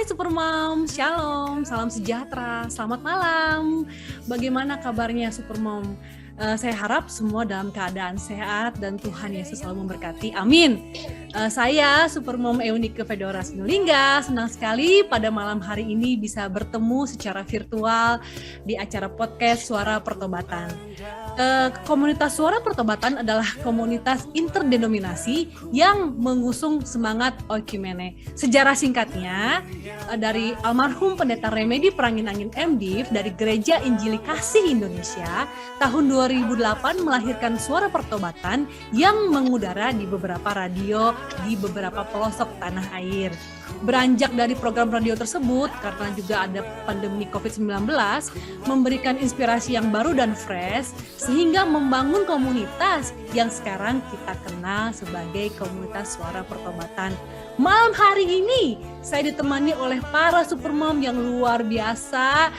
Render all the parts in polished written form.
Hai Supermom, Shalom, salam sejahtera, selamat malam. Bagaimana kabarnya Supermom? Saya harap semua dalam keadaan sehat dan Tuhan Yesus selalu memberkati. Amin. Saya Supermom Eunike Fedora Sinulinga, senang sekali pada malam hari ini bisa bertemu secara virtual di acara podcast Suara Pertobatan. Komunitas Suara Pertobatan adalah komunitas interdenominasi yang mengusung semangat Oikumene. Sejarah singkatnya, dari almarhum Pendeta Remedi Prangin-Angin MDiv dari Gereja Injili Kasih Indonesia, tahun 2008 melahirkan Suara Pertobatan yang mengudara di beberapa radio di beberapa pelosok tanah air. Beranjak dari program radio tersebut, karena juga ada pandemi COVID-19, memberikan inspirasi yang baru dan fresh, sehingga membangun komunitas yang sekarang kita kenal sebagai komunitas Suara Pertobatan. Malam hari ini, saya ditemani oleh para supermom yang luar biasa,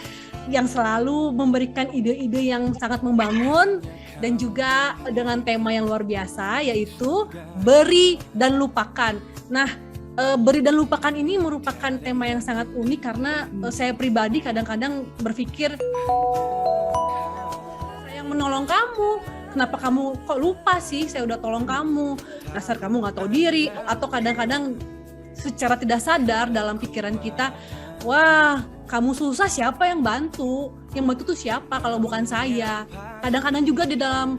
yang selalu memberikan ide-ide yang sangat membangun, dan juga dengan tema yang luar biasa, yaitu beri dan lupakan. Nah, beri dan lupakan ini merupakan tema yang sangat unik karena saya pribadi kadang-kadang berpikir, saya yang menolong kamu, kenapa kamu kok lupa sih, saya udah tolong kamu, dasar kamu gak tahu diri. Atau kadang-kadang secara tidak sadar dalam pikiran kita, wah kamu susah siapa yang bantu? Yang bantu tuh siapa kalau bukan saya? Kadang-kadang juga di dalam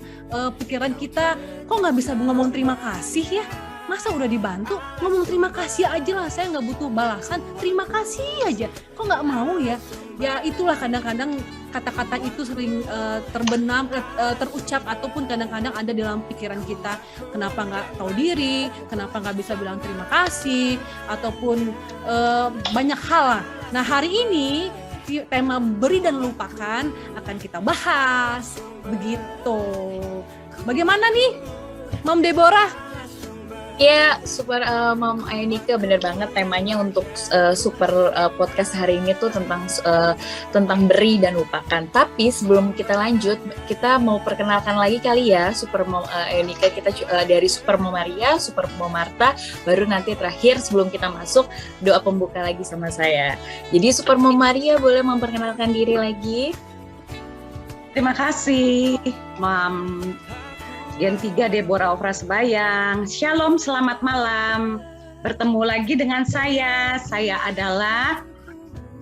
pikiran kita, kok gak bisa ngomong terima kasih ya? Masa udah dibantu, ngomong terima kasih aja lah, saya nggak butuh balasan, terima kasih aja, kok nggak mau ya? Ya itulah kadang-kadang kata-kata itu sering terbenam, terucap, ataupun kadang-kadang ada di dalam pikiran kita, kenapa nggak tahu diri, kenapa nggak bisa bilang terima kasih, ataupun banyak hal lah. Nah hari ini tema beri dan lupakan akan kita bahas, begitu. Bagaimana nih, Mom Deborah? Ya, super Mom Eunike, bener banget temanya untuk super podcast hari ini tuh tentang beri dan lupakan. Tapi sebelum kita lanjut, kita mau perkenalkan lagi kali ya Super Mom Eunike, kita dari Super Mom Maria, Super Mom Marta, baru nanti terakhir sebelum kita masuk doa pembuka lagi sama saya. Jadi Super Mom Maria boleh memperkenalkan diri lagi. Terima kasih, Mom. Yang 3 Deborah Ofra Sebayang. Shalom, selamat malam. Bertemu lagi dengan saya. Saya adalah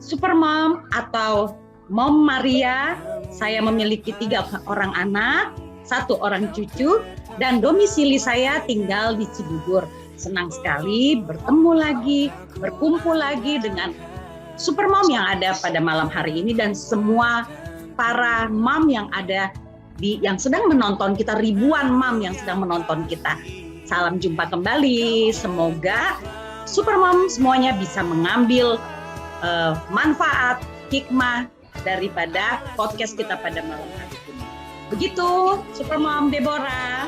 Supermom atau Mom Maria. Saya memiliki 3 orang anak, 1 orang cucu, dan domisili saya tinggal di Cibubur. Senang sekali bertemu lagi, berkumpul lagi dengan Supermom yang ada pada malam hari ini dan semua para mom yang ada yang sedang menonton kita, ribuan mom yang sedang menonton kita. Salam jumpa kembali. Semoga Supermom semuanya bisa mengambil manfaat, hikmah daripada podcast kita pada malam hari ini. Begitu, Supermom Deborah.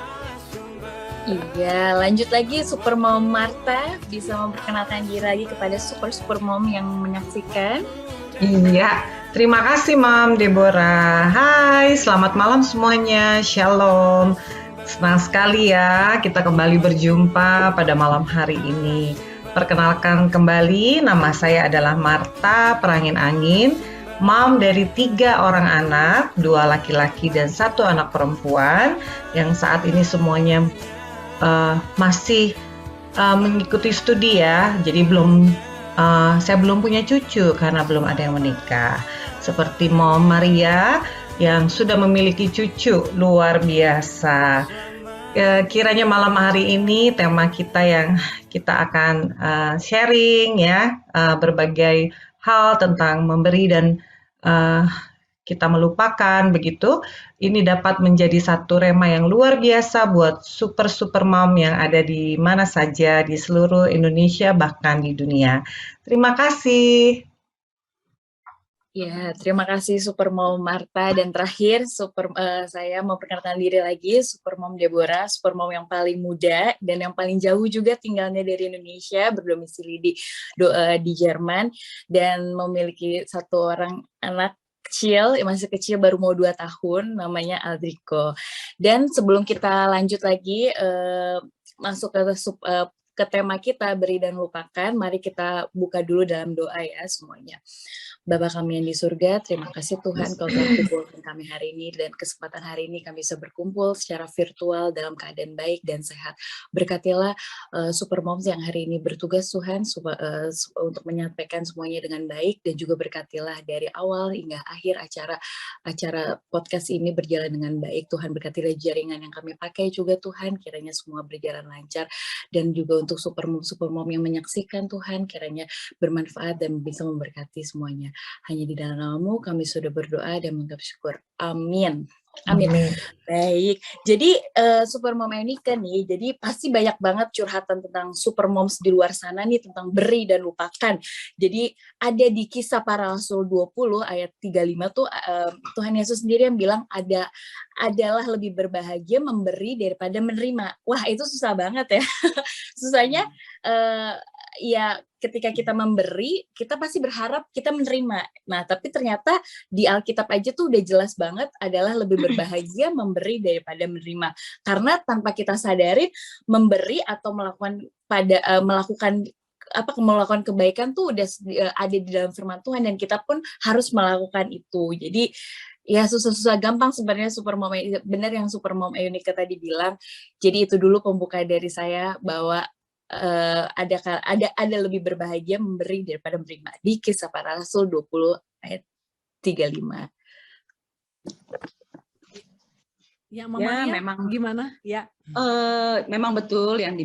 Iya, lanjut lagi Supermom Marta, bisa memperkenalkan diri lagi kepada Supermom yang menyaksikan. Iya, terima kasih Mom Deborah. Hai, selamat malam semuanya. Shalom. Senang sekali ya kita kembali berjumpa pada malam hari ini. Perkenalkan kembali, nama saya adalah Marta Prangin-Angin, mom dari 3 orang anak, 2 laki-laki dan 1 anak perempuan, yang saat ini semuanya masih mengikuti studi ya. Jadi saya belum punya cucu karena belum ada yang menikah. Seperti Mom Maria yang sudah memiliki cucu luar biasa. Kiranya malam hari ini tema kita yang kita akan sharing ya, berbagai hal tentang memberi dan kita melupakan begitu. Ini dapat menjadi satu rema yang luar biasa buat super mom yang ada di mana saja di seluruh Indonesia bahkan di dunia. Terima kasih. Ya, terima kasih Supermom Marta, dan terakhir saya mau perkenalkan diri lagi, Supermom Deborah, Supermom yang paling muda dan yang paling jauh juga tinggalnya dari Indonesia, berdomisili di Jerman dan memiliki 1 orang anak kecil, masih kecil, baru mau 2 tahun, namanya Aldrico. Dan sebelum kita lanjut lagi masuk ke ke tema kita beri dan lupakan, mari kita buka dulu dalam doa ya semuanya. Bapa kami yang di surga, terima kasih Tuhan Kau telah kumpulkan kami hari ini, dan kesempatan hari ini kami bisa berkumpul secara virtual dalam keadaan baik dan sehat. Berkatilah Super Moms yang hari ini bertugas Tuhan untuk menyampaikan semuanya dengan baik, dan juga berkatilah dari awal hingga akhir acara podcast ini berjalan dengan baik. Tuhan berkatilah jaringan yang kami pakai juga Tuhan, kiranya semua berjalan lancar, dan juga untuk Super Mom yang menyaksikan Tuhan, kiranya bermanfaat dan bisa memberkati semuanya. Hanya di dalam nama-Mu kami sudah berdoa dan mengucap syukur. Amin. Amin. Baik. Jadi Super Mom Eunike nih, jadi pasti banyak banget curhatan tentang Super Moms di luar sana nih, tentang beri dan lupakan. Jadi ada di Kisah Para Rasul 20 ayat 35 tuh Tuhan Yesus sendiri yang bilang adalah lebih berbahagia memberi daripada menerima. Wah, itu susah banget ya. Susahnya ya ketika kita memberi, kita pasti berharap kita menerima. Nah, tapi ternyata di Alkitab aja tuh udah jelas banget adalah lebih berbahagia memberi daripada menerima. Karena tanpa kita sadarin, memberi atau melakukan kebaikan tuh udah ada di dalam firman Tuhan, dan kita pun harus melakukan itu. Jadi ya susah-susah gampang sebenarnya Super Mom, benar yang Super Mom Eunike tadi bilang. Jadi itu dulu pembuka dari saya, bahwa ada lebih berbahagia memberi daripada menerima di Kisah Para Rasul 20 ayat 35. Ya, Mamanya memang gimana? Ya. Memang betul yang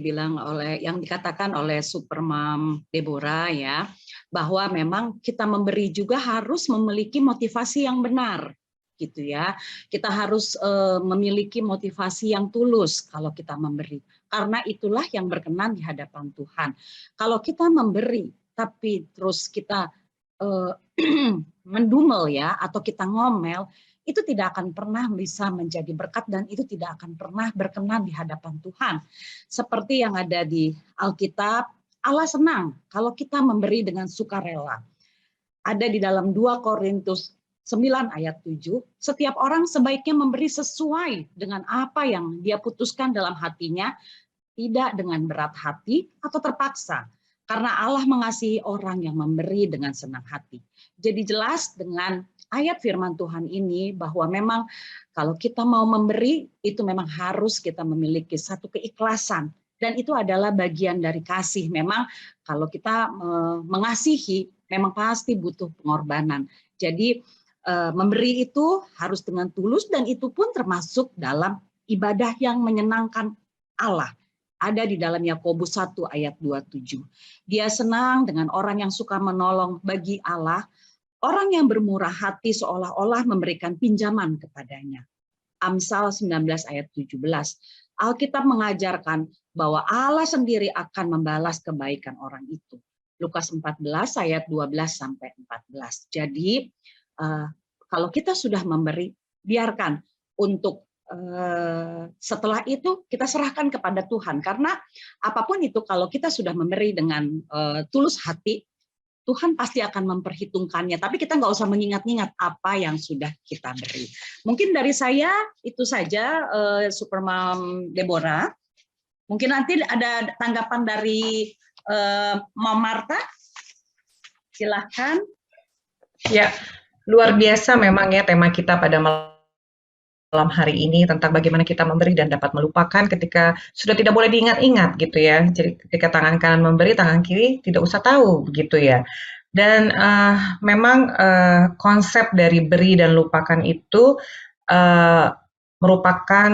dikatakan oleh Super Mom Deborah ya, bahwa memang kita memberi juga harus memiliki motivasi yang benar gitu ya. Kita harus memiliki motivasi yang tulus kalau kita memberi. Karena itulah yang berkenan di hadapan Tuhan. Kalau kita memberi tapi terus kita mendumel ya, atau kita ngomel, itu tidak akan pernah bisa menjadi berkat, dan itu tidak akan pernah berkenan di hadapan Tuhan. Seperti yang ada di Alkitab, Allah senang kalau kita memberi dengan sukarela. Ada di dalam 2 Korintus 9 ayat 7, setiap orang sebaiknya memberi sesuai dengan apa yang dia putuskan dalam hatinya, tidak dengan berat hati atau terpaksa, karena Allah mengasihi orang yang memberi dengan senang hati. Jadi jelas dengan ayat firman Tuhan ini bahwa memang kalau kita mau memberi, itu memang harus kita memiliki satu keikhlasan, dan itu adalah bagian dari kasih. Memang kalau kita mengasihi, memang pasti butuh pengorbanan. Jadi memberi itu harus dengan tulus, dan itu pun termasuk dalam ibadah yang menyenangkan Allah. Ada di dalam Yakobus 1 ayat 27. Dia senang dengan orang yang suka menolong bagi Allah, orang yang bermurah hati seolah-olah memberikan pinjaman kepadanya. Amsal 19 ayat 17. Alkitab mengajarkan bahwa Allah sendiri akan membalas kebaikan orang itu. Lukas 14 ayat 12 sampai 14. Jadi kalau kita sudah memberi, biarkan untuk setelah itu kita serahkan kepada Tuhan, karena apapun itu kalau kita sudah memberi dengan tulus hati, Tuhan pasti akan memperhitungkannya. Tapi kita nggak usah mengingat-ingat apa yang sudah kita beri. Mungkin dari saya itu saja, Super Mom Deborah. Mungkin nanti ada tanggapan dari Mom Marta. Silahkan. Ya, luar biasa memang ya tema kita pada malam hari ini, tentang bagaimana kita memberi dan dapat melupakan ketika sudah tidak boleh diingat-ingat gitu ya. Jadi ketika tangan kanan memberi, tangan kiri tidak usah tahu begitu ya. Dan memang konsep dari beri dan lupakan itu merupakan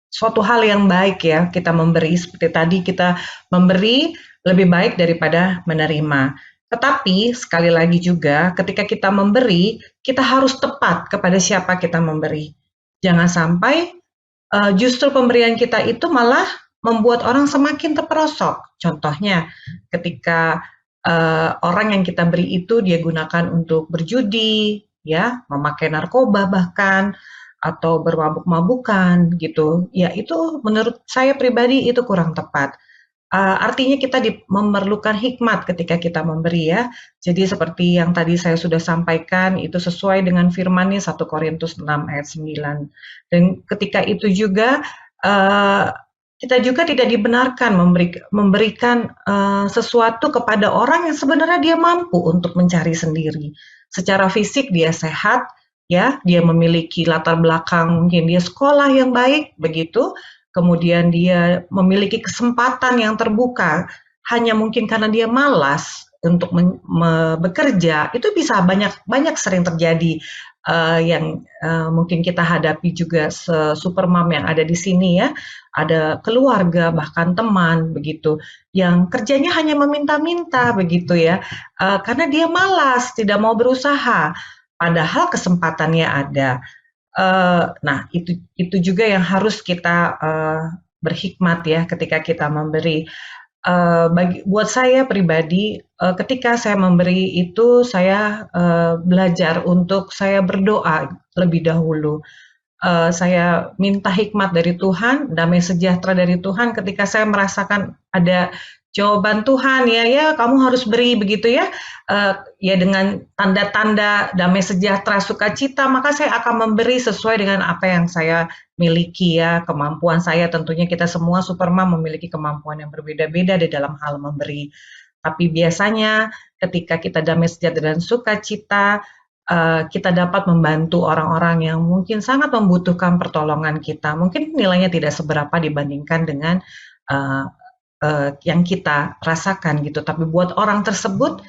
suatu hal yang baik ya. Kita memberi, seperti tadi kita memberi lebih baik daripada menerima. Tetapi sekali lagi juga ketika kita memberi, kita harus tepat kepada siapa kita memberi. Jangan sampai justru pemberian kita itu malah membuat orang semakin terperosok. Contohnya ketika orang yang kita beri itu dia gunakan untuk berjudi, ya, memakai narkoba bahkan, atau bermabuk-mabukan gitu. Ya itu menurut saya pribadi itu kurang tepat. Artinya kita memerlukan hikmat ketika kita memberi ya. Jadi seperti yang tadi saya sudah sampaikan, itu sesuai dengan firman-Nya 1 Korintus 6 ayat 9. Dan ketika itu juga kita juga tidak dibenarkan memberikan sesuatu kepada orang yang sebenarnya dia mampu untuk mencari sendiri. Secara fisik dia sehat, ya, dia memiliki latar belakang, mungkin dia sekolah yang baik, begitu. Kemudian dia memiliki kesempatan yang terbuka, hanya mungkin karena dia malas untuk bekerja, itu bisa banyak sering terjadi yang mungkin kita hadapi juga supermom yang ada di sini ya, ada keluarga bahkan teman begitu yang kerjanya hanya meminta-minta begitu ya, karena dia malas tidak mau berusaha, padahal kesempatannya ada. Nah itu juga yang harus kita berhikmat ya ketika kita memberi. Buat saya pribadi, ketika saya memberi itu saya belajar untuk saya berdoa lebih dahulu. Saya minta hikmat dari Tuhan, damai sejahtera dari Tuhan ketika saya merasakan ada jawaban Tuhan, ya kamu harus beri begitu ya, ya dengan tanda-tanda damai sejahtera sukacita, maka saya akan memberi sesuai dengan apa yang saya miliki ya, kemampuan saya. Tentunya kita semua supermom memiliki kemampuan yang berbeda-beda di dalam hal memberi. Tapi biasanya ketika kita damai sejahtera dan sukacita, kita dapat membantu orang-orang yang mungkin sangat membutuhkan pertolongan kita. Mungkin nilainya tidak seberapa dibandingkan dengan yang kita rasakan gitu. Tapi buat orang tersebut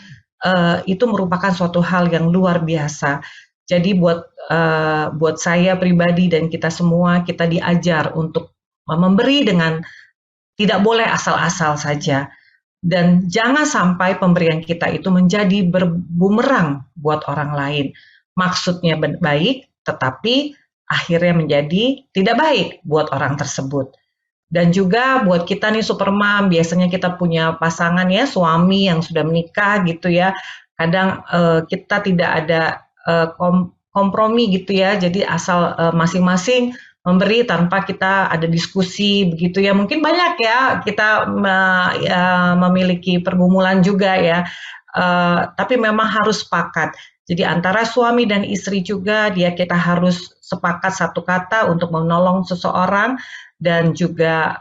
itu merupakan suatu hal yang luar biasa. Jadi buat saya pribadi dan kita semua, kita diajar untuk memberi dengan tidak boleh asal-asal saja. Dan jangan sampai pemberian kita itu menjadi berbumerang buat orang lain. Maksudnya baik, tetapi akhirnya menjadi tidak baik buat orang tersebut. Dan juga buat kita nih supermom, biasanya kita punya pasangan ya, suami yang sudah menikah gitu ya. Kadang kita tidak ada kompromi gitu ya, jadi asal masing-masing memberi tanpa kita ada diskusi begitu ya. Mungkin banyak ya kita memiliki pergumulan juga ya, tapi memang harus sepakat. Jadi antara suami dan istri juga kita harus sepakat satu kata untuk menolong seseorang, dan juga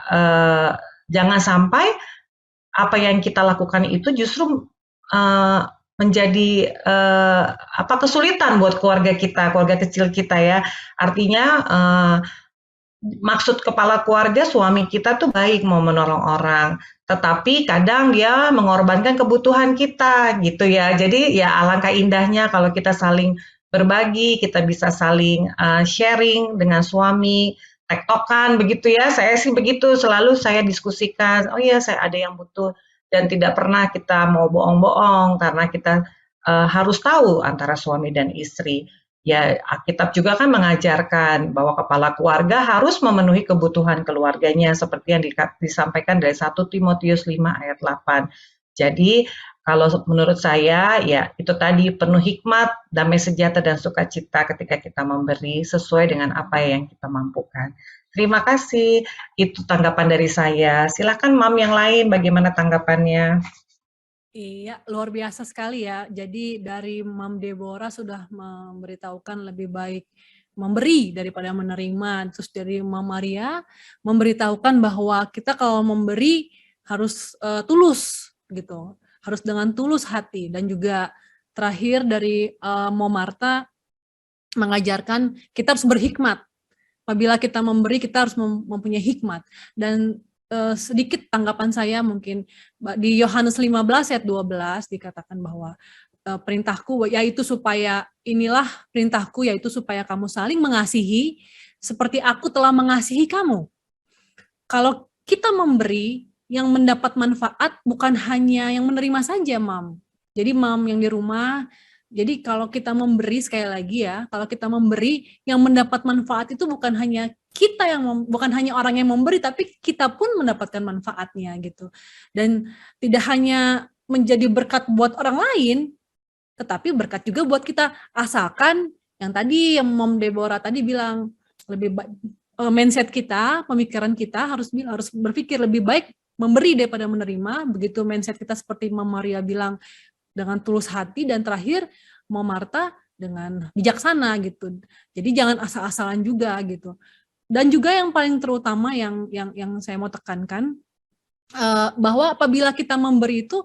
jangan sampai apa yang kita lakukan itu justru menjadi kesulitan buat keluarga kita, keluarga kecil kita ya. Artinya maksud kepala keluarga suami kita tuh baik, mau menolong orang, tetapi kadang dia mengorbankan kebutuhan kita gitu ya. Jadi ya alangkah indahnya kalau kita saling berbagi, kita bisa saling sharing dengan suami, tektokan begitu ya. Saya sih begitu, selalu saya diskusikan, oh iya saya ada yang butuh. Dan tidak pernah kita mau bohong-bohong, karena kita harus tahu antara suami dan istri. Ya, Alkitab juga kan mengajarkan bahwa kepala keluarga harus memenuhi kebutuhan keluarganya, seperti yang disampaikan dari 1 Timotius 5 ayat 8. Jadi, kalau menurut saya, ya itu tadi, penuh hikmat, damai sejahtera dan sukacita ketika kita memberi sesuai dengan apa yang kita mampukan. Terima kasih, itu tanggapan dari saya. Silakan Mam yang lain, bagaimana tanggapannya? Iya, luar biasa sekali ya. Jadi dari Mam Deborah sudah memberitahukan lebih baik memberi daripada menerima. Terus dari Mam Maria memberitahukan bahwa kita kalau memberi harus tulus gitu, harus dengan tulus hati. Dan juga terakhir dari Mam Marta mengajarkan kita harus berhikmat. Apabila kita memberi, kita harus mempunyai hikmat. Dan sedikit tanggapan saya mungkin, di Yohanes 15 ayat 12 dikatakan bahwa perintahku yaitu supaya, inilah perintahku yaitu supaya kamu saling mengasihi seperti aku telah mengasihi kamu. Kalau kita memberi, yang mendapat manfaat bukan hanya yang menerima saja, Mam. Jadi Mam yang di rumah, jadi kalau kita memberi, sekali lagi ya, kalau kita memberi, yang mendapat manfaat itu bukan hanya kita bukan hanya orang yang memberi, tapi kita pun mendapatkan manfaatnya gitu. Dan tidak hanya menjadi berkat buat orang lain, tetapi berkat juga buat kita. Asalkan yang tadi yang Mom Deborah tadi bilang, lebih baik mindset kita, pemikiran kita harus berpikir lebih baik memberi daripada menerima. Begitu mindset kita seperti Mom Maria bilang, dengan tulus hati, dan terakhir Mom Marta dengan bijaksana gitu. Jadi jangan asal-asalan juga gitu. Dan juga yang paling terutama yang saya mau tekankan, bahwa apabila kita memberi itu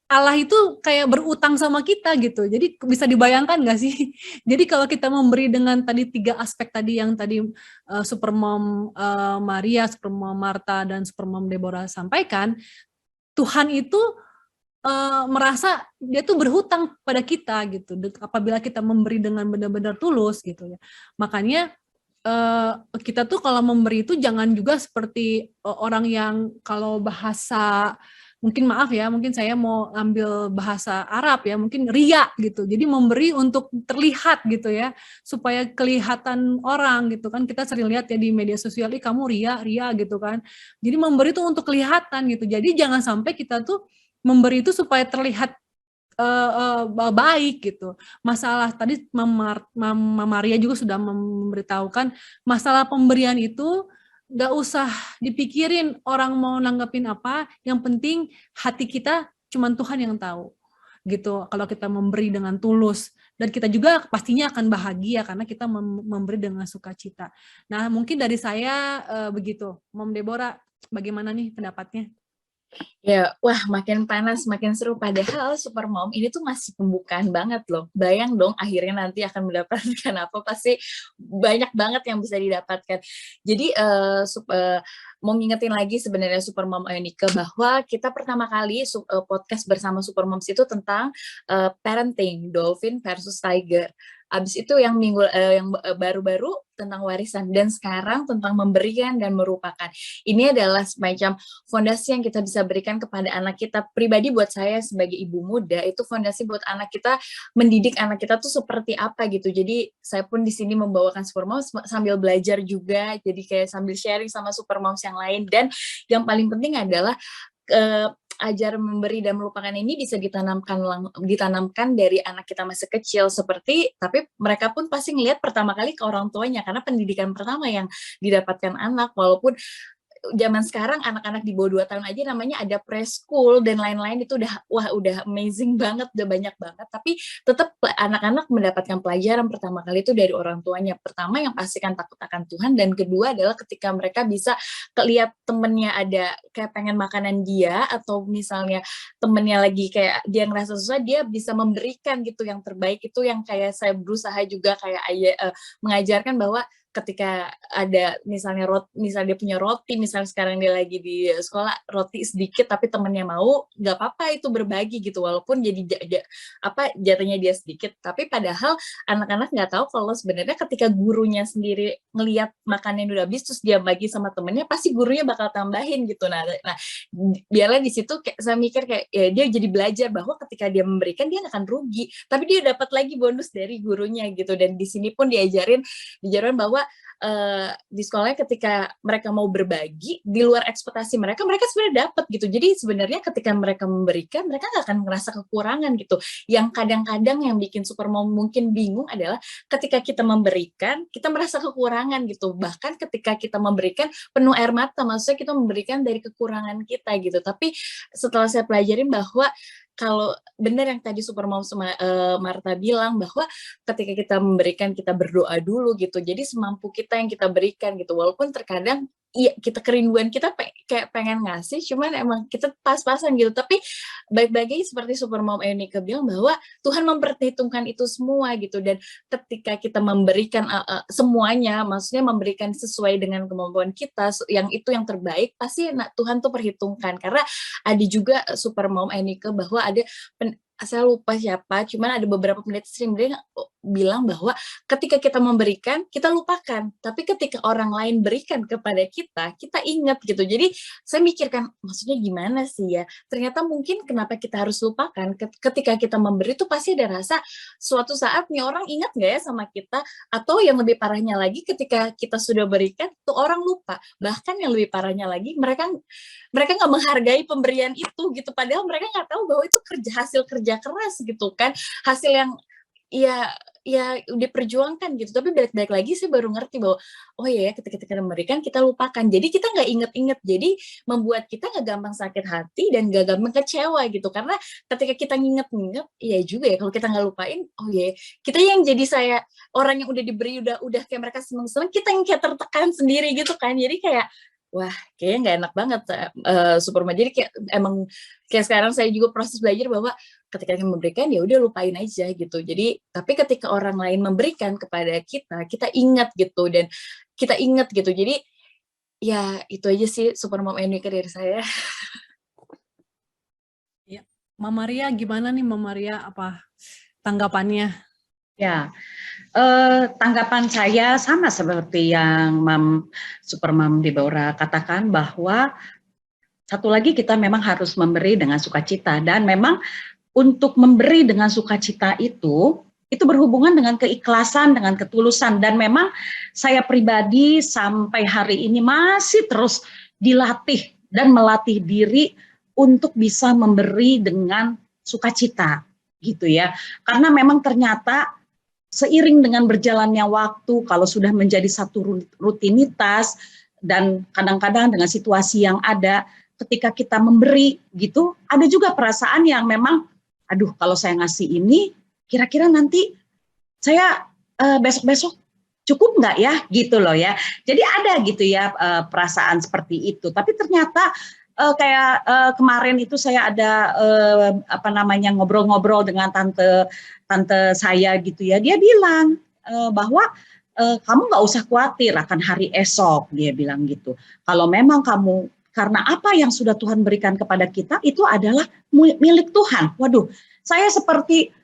Allah itu kayak berutang sama kita gitu. Jadi bisa dibayangkan nggak sih? Jadi kalau kita memberi dengan tadi 3 aspek tadi yang tadi Supermom Maria, Supermom Marta, dan Supermom Deborah sampaikan, Tuhan itu merasa dia tuh berhutang pada kita gitu. Apabila kita memberi dengan benar-benar tulus gitu ya. Makanya kita tuh kalau memberi itu jangan juga seperti orang yang kalau bahasa mungkin maaf ya, mungkin saya mau ambil bahasa Arab ya, mungkin riya gitu. Jadi memberi untuk terlihat gitu ya, supaya kelihatan orang gitu kan. Kita sering lihat ya di media sosial, kamu riya gitu kan. Jadi memberi itu untuk kelihatan gitu. Jadi jangan sampai kita tuh memberi itu supaya terlihat baik gitu. Masalah tadi Mama Maria juga sudah memberitahukan masalah pemberian itu nggak usah dipikirin orang mau nanggepin apa, yang penting hati kita cuman Tuhan yang tahu gitu. Kalau kita memberi dengan tulus, dan kita juga pastinya akan bahagia karena kita memberi dengan sukacita. Nah, mungkin dari saya begitu. Mom Deborah, bagaimana nih pendapatnya? Ya, wah makin panas, makin seru. Padahal Supermom ini tuh masih pembukaan banget loh. Bayang dong akhirnya nanti akan mendapatkan apa, pasti banyak banget yang bisa didapatkan. Jadi mau ngingetin lagi sebenarnya Supermom Ionika bahwa kita pertama kali podcast bersama Supermoms itu tentang parenting, dolphin versus tiger. Abis itu yang baru-baru tentang warisan, dan sekarang tentang memberikan dan merupakan. Ini adalah semacam fondasi yang kita bisa berikan kepada anak kita. Pribadi buat saya sebagai ibu muda, itu fondasi buat anak kita, mendidik anak kita tuh seperti apa gitu. Jadi saya pun di sini membawakan Supermoms sambil belajar juga, jadi kayak sambil sharing sama Supermoms yang lain. Dan yang paling penting adalah ajar memberi dan melupakan ini bisa ditanamkan dari anak kita masih kecil, tapi mereka pun pasti ngelihat pertama kali ke orang tuanya, karena pendidikan pertama yang didapatkan anak. Walaupun zaman sekarang anak-anak di bawah 2 tahun aja namanya ada preschool dan lain-lain, itu udah amazing banget, udah banyak banget, tapi tetap anak-anak mendapatkan pelajaran pertama kali itu dari orang tuanya. Pertama yang pastikan takut akan Tuhan, dan kedua adalah ketika mereka bisa lihat temennya ada kayak pengen makanan dia, atau misalnya temennya lagi kayak dia ngerasa susah, dia bisa memberikan gitu yang terbaik. Itu yang kayak saya berusaha juga kayak mengajarkan bahwa ketika ada misalnya dia punya roti, misalnya sekarang dia lagi di sekolah, roti sedikit tapi temennya mau, nggak apa-apa itu berbagi gitu, walaupun jadi jatuhnya dia sedikit, tapi padahal anak-anak nggak tahu kalau sebenarnya ketika gurunya sendiri ngelihat makannya udah habis terus dia bagi sama temennya, pasti gurunya bakal tambahin gitu. Nah biarlah di situ saya mikir kayak ya, dia jadi belajar bahwa ketika dia memberikan dia nggak akan rugi, tapi dia dapat lagi bonus dari gurunya gitu. Dan di sini pun diajarin bahwa di sekolahnya ketika mereka mau berbagi di luar ekspektasi mereka sebenarnya dapat gitu. Jadi sebenarnya ketika mereka memberikan, mereka nggak akan merasa kekurangan gitu. Yang kadang-kadang yang bikin Supermom mungkin bingung adalah ketika kita memberikan, kita merasa kekurangan gitu. Bahkan ketika kita memberikan penuh air mata, maksudnya kita memberikan dari kekurangan kita gitu. Tapi setelah saya pelajarin bahwa kalau benar yang tadi Supermom Marta bilang, bahwa ketika kita memberikan, kita berdoa dulu gitu. Jadi semampu kita yang kita berikan gitu. Walaupun terkadang iya kita kerinduan, kita kayak pengen ngasih, cuman emang kita pas-pasan gitu. Tapi baik-baik seperti Supermom Ionika bilang bahwa Tuhan memperhitungkan itu semua gitu. Dan ketika kita memberikan semuanya, maksudnya memberikan sesuai dengan kemampuan kita, yang itu yang terbaik, pasti Tuhan tuh perhitungkan. Karena ada juga Supermom Ionika bahwa ada saya lupa siapa, cuman ada beberapa pendeta sering bilang bahwa ketika kita memberikan, kita lupakan. Tapi ketika orang lain berikan kepada kita, kita ingat gitu. Jadi saya mikirkan, maksudnya gimana sih ya? Ternyata mungkin kenapa kita harus lupakan, ketika kita memberi itu pasti ada rasa suatu saat nih orang ingat nggak ya sama kita? Atau yang lebih parahnya lagi, ketika kita sudah berikan, tuh orang lupa. Bahkan yang lebih parahnya lagi, mereka nggak menghargai pemberian itu gitu. Padahal mereka nggak tahu bahwa itu hasil kerja keras gitu kan, hasil yang ya ya diperjuangkan gitu. Tapi balik-balik lagi saya baru ngerti bahwa, oh ya ketika kita memberikan kita lupakan. Jadi kita nggak inget-inget. Jadi membuat kita nggak gampang sakit hati dan nggak gampang kecewa gitu. Karena ketika kita nginget-nginget, iya juga ya kalau kita nggak lupain, oh ya kita yang jadi saya orang yang udah diberi udah kayak mereka seneng-seneng, kita yang kayak tertekan sendiri gitu kan. Jadi kayak wah, kayaknya nggak enak banget, Superma. Jadi kayak emang kayak sekarang saya juga proses belajar bahwa ketika kita memberikan ya udah lupain aja gitu. Jadi tapi ketika orang lain memberikan kepada kita, kita ingat gitu dan kita ingat gitu. Jadi ya itu aja sih Super Mom Enika dari saya. Ya. Mama Maria gimana nih Mama Maria, apa tanggapannya? Ya, tanggapan saya sama seperti yang Super Mom Deborah katakan, bahwa satu lagi kita memang harus memberi dengan sukacita, dan memang untuk memberi dengan sukacita itu berhubungan dengan keikhlasan, dengan ketulusan, dan memang saya pribadi sampai hari ini masih terus dilatih dan melatih diri untuk bisa memberi dengan sukacita gitu ya, karena memang ternyata seiring dengan berjalannya waktu, kalau sudah menjadi satu rutinitas, dan kadang-kadang dengan situasi yang ada, ketika kita memberi gitu, ada juga perasaan yang memang, aduh kalau saya ngasih ini, kira-kira nanti saya besok-besok cukup nggak ya, gitu loh ya. Jadi ada gitu ya perasaan seperti itu. Tapi ternyata kayak kemarin itu saya ada ngobrol-ngobrol dengan tante saya gitu ya, dia bilang bahwa kamu nggak usah khawatir akan hari esok, dia bilang gitu. Kalau memang kamu, karena apa yang sudah Tuhan berikan kepada kita itu adalah milik Tuhan. Waduh, saya seperti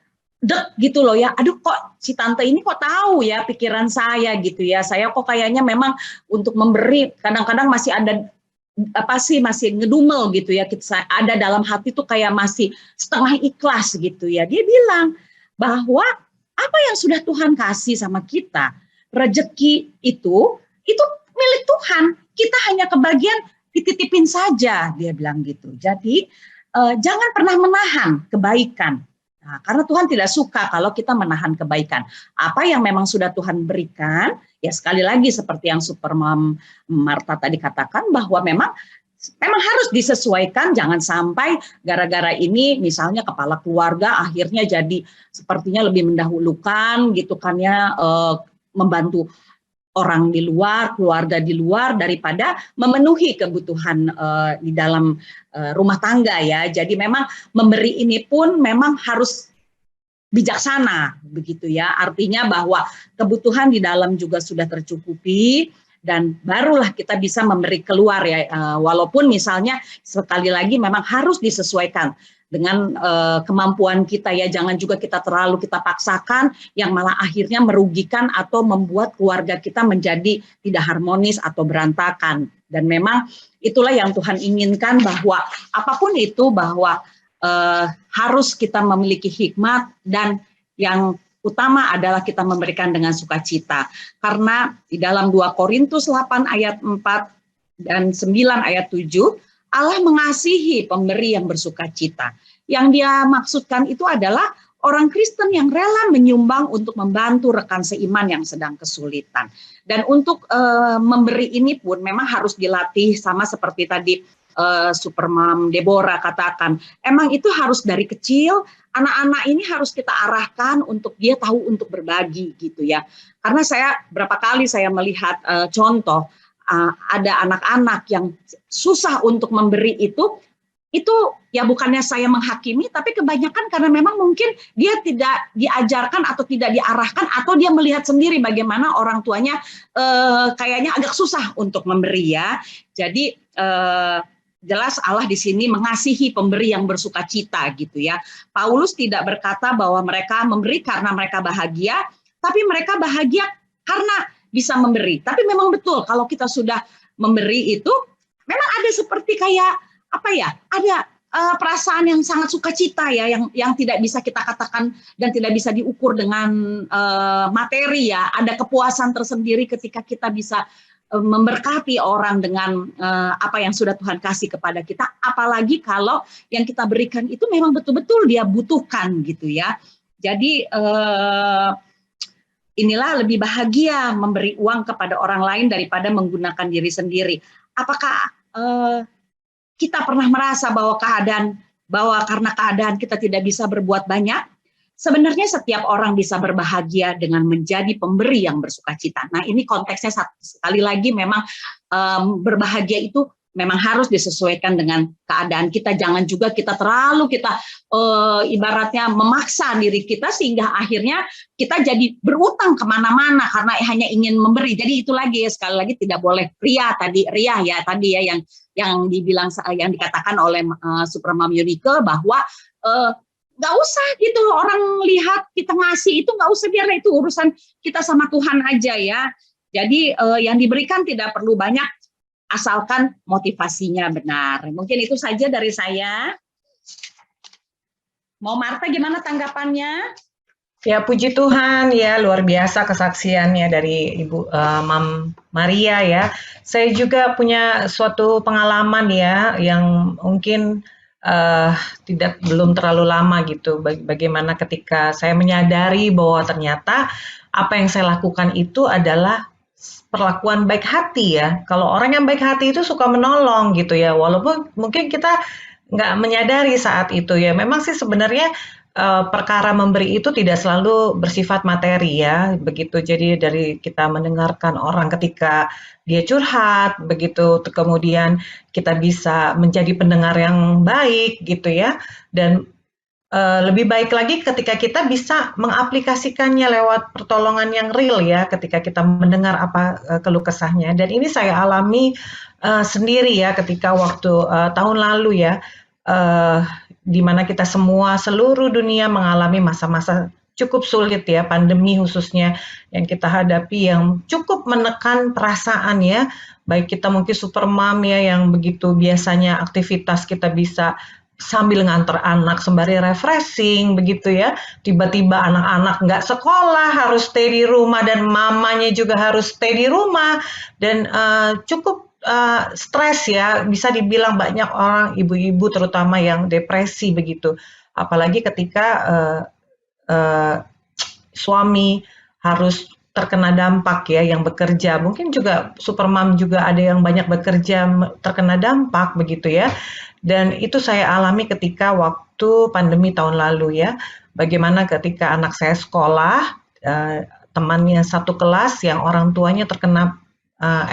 dek gitu loh ya, aduh kok si tante ini kok tahu ya pikiran saya gitu ya, saya kok kayaknya memang untuk memberi kadang-kadang masih ada masih ngedumel gitu ya, kita ada dalam hati tuh kayak masih setengah ikhlas gitu ya. Dia bilang bahwa apa yang sudah Tuhan kasih sama kita, rezeki itu milik Tuhan, kita hanya kebagian dititipin saja, dia bilang gitu. Jadi jangan pernah menahan kebaikan. Nah, karena Tuhan tidak suka kalau kita menahan kebaikan. Apa yang memang sudah Tuhan berikan, ya sekali lagi seperti yang Super Mom Marta tadi katakan, bahwa memang harus disesuaikan, jangan sampai gara-gara ini misalnya kepala keluarga akhirnya jadi sepertinya lebih mendahulukan gitu kan ya, membantu orang di luar, keluarga di luar, daripada memenuhi kebutuhan di dalam rumah tangga ya. Jadi memang memberi ini pun memang harus bijaksana begitu ya. Artinya bahwa kebutuhan di dalam juga sudah tercukupi, dan barulah kita bisa memberi keluar ya. Walaupun misalnya sekali lagi memang harus disesuaikan dengan kemampuan kita ya, jangan juga kita paksakan yang malah akhirnya merugikan atau membuat keluarga kita menjadi tidak harmonis atau berantakan. Dan memang itulah yang Tuhan inginkan, bahwa apapun itu bahwa harus kita memiliki hikmat, dan yang utama adalah kita memberikan dengan sukacita. Karena di dalam 2 Korintus 8 ayat 4 dan 9 ayat 7, Allah mengasihi pemberi yang bersukacita. Yang dia maksudkan itu adalah orang Kristen yang rela menyumbang untuk membantu rekan seiman yang sedang kesulitan. Dan untuk memberi ini pun memang harus dilatih, sama seperti tadi Super Mom Deborah katakan. Emang itu harus dari kecil, anak-anak ini harus kita arahkan untuk dia tahu untuk berbagi gitu ya. Karena berapa kali saya melihat contoh, ada anak-anak yang susah untuk memberi itu ya bukannya saya menghakimi, tapi kebanyakan karena memang mungkin dia tidak diajarkan atau tidak diarahkan, atau dia melihat sendiri bagaimana orang tuanya kayaknya agak susah untuk memberi ya. Jadi jelas Allah di sini mengasihi pemberi yang bersukacita gitu ya. Paulus tidak berkata bahwa mereka memberi karena mereka bahagia, tapi mereka bahagia karena bisa memberi. Tapi memang betul kalau kita sudah memberi itu memang ada seperti kayak ada perasaan yang sangat sukacita ya, yang tidak bisa kita katakan dan tidak bisa diukur dengan materi ya. Ada kepuasan tersendiri ketika kita bisa memberkati orang dengan apa yang sudah Tuhan kasih kepada kita, apalagi kalau yang kita berikan itu memang betul-betul dia butuhkan gitu ya. Jadi inilah lebih bahagia memberi uang kepada orang lain daripada menggunakan diri sendiri. Apakah kita pernah merasa bahwa karena keadaan kita tidak bisa berbuat banyak? Sebenarnya setiap orang bisa berbahagia dengan menjadi pemberi yang bersukacita. Nah, ini konteksnya sekali lagi memang berbahagia itu memang harus disesuaikan dengan keadaan kita. Jangan juga kita ibaratnya memaksa diri kita sehingga akhirnya kita jadi berutang kemana-mana karena hanya ingin memberi. Jadi itu lagi sekali lagi tidak boleh riya ya yang dibilang yang dikatakan oleh Supermom Yunike bahwa nggak usah gitu orang lihat kita ngasih itu nggak usah, biar itu urusan kita sama Tuhan aja ya. Jadi yang diberikan tidak perlu banyak asalkan motivasinya benar. Mungkin itu saja dari saya. Mau Marta gimana tanggapannya? Ya, puji Tuhan ya, luar biasa kesaksiannya dari Ibu Mam Maria ya. Saya juga punya suatu pengalaman ya yang mungkin belum terlalu lama gitu. Bagaimana ketika saya menyadari bahwa ternyata apa yang saya lakukan itu adalah perlakuan baik hati ya. Kalau orang yang baik hati itu suka menolong gitu ya, walaupun mungkin kita nggak menyadari saat itu ya. Memang sih sebenarnya perkara memberi itu tidak selalu bersifat materi ya, begitu. Jadi dari kita mendengarkan orang ketika dia curhat, begitu, kemudian kita bisa menjadi pendengar yang baik gitu ya, dan lebih baik lagi ketika kita bisa mengaplikasikannya lewat pertolongan yang real ya, ketika kita mendengar apa keluh kesahnya. Dan ini saya alami sendiri ya ketika waktu tahun lalu ya, di mana kita semua seluruh dunia mengalami masa-masa cukup sulit ya, pandemi khususnya yang kita hadapi yang cukup menekan perasaan ya, baik kita mungkin supermom ya yang begitu biasanya aktivitas kita bisa sambil nganter anak sembari refreshing begitu ya, tiba-tiba anak-anak nggak sekolah harus stay di rumah dan mamanya juga harus stay di rumah dan cukup stres ya, bisa dibilang banyak orang ibu-ibu terutama yang depresi begitu, apalagi ketika suami harus terkena dampak ya yang bekerja, mungkin juga supermom juga ada yang banyak bekerja terkena dampak begitu ya. Dan itu saya alami ketika waktu pandemi tahun lalu ya, bagaimana ketika anak saya sekolah, temannya satu kelas yang orang tuanya terkena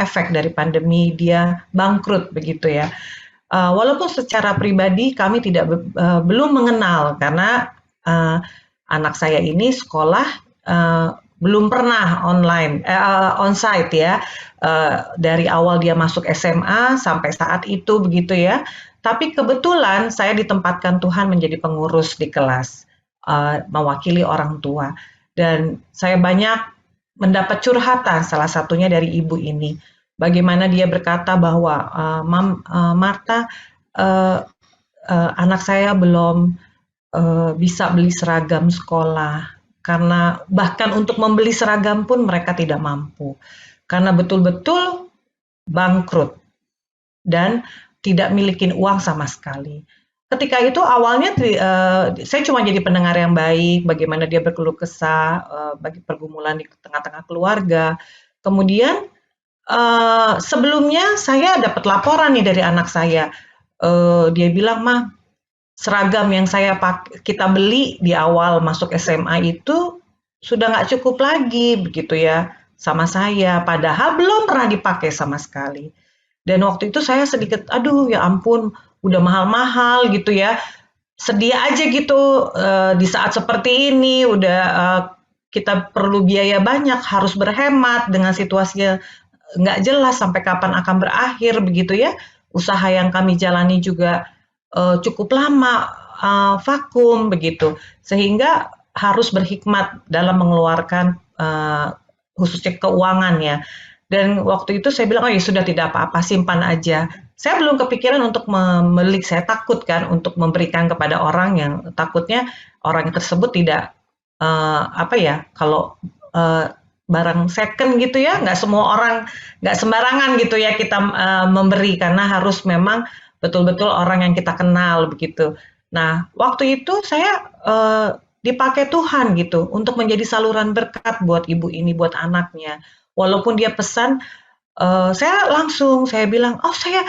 efek dari pandemi, dia bangkrut begitu ya. Walaupun secara pribadi kami belum mengenal karena anak saya ini sekolah belum pernah onsite ya, dari awal dia masuk SMA sampai saat itu begitu ya. Tapi kebetulan saya ditempatkan Tuhan menjadi pengurus di kelas, mewakili orang tua. Dan saya banyak mendapat curhatan, salah satunya dari ibu ini. Bagaimana dia berkata bahwa, Marta, anak saya belum bisa beli seragam sekolah. Karena bahkan untuk membeli seragam pun mereka tidak mampu. Karena betul-betul bangkrut. Dan tidak milikin uang sama sekali. Ketika itu awalnya saya cuma jadi pendengar yang baik, bagaimana dia berkeluh kesah, bagi pergumulan di tengah-tengah keluarga. Kemudian sebelumnya saya dapat laporan nih dari anak saya, dia bilang, "Mah, seragam yang kita beli di awal masuk SMA itu sudah nggak cukup lagi begitu ya sama saya, padahal belum pernah dipakai sama sekali." Dan waktu itu saya sedikit, aduh ya ampun, udah mahal-mahal gitu ya. Sedih aja gitu di saat seperti ini, udah kita perlu biaya banyak, harus berhemat dengan situasinya nggak jelas sampai kapan akan berakhir begitu ya. Usaha yang kami jalani juga cukup lama, vakum begitu. Sehingga harus berhikmat dalam mengeluarkan khususnya keuangan ya. Dan waktu itu saya bilang, oh ya sudah tidak apa-apa, simpan aja. Saya belum kepikiran untuk membeli, saya takut kan untuk memberikan kepada orang yang takutnya orang tersebut tidak, kalau barang second gitu ya, nggak semua orang, nggak sembarangan gitu ya kita memberi, karena harus memang betul-betul orang yang kita kenal begitu. Nah, waktu itu saya dipakai Tuhan gitu untuk menjadi saluran berkat buat ibu ini, buat anaknya. Walaupun dia pesan, saya bilang, oh saya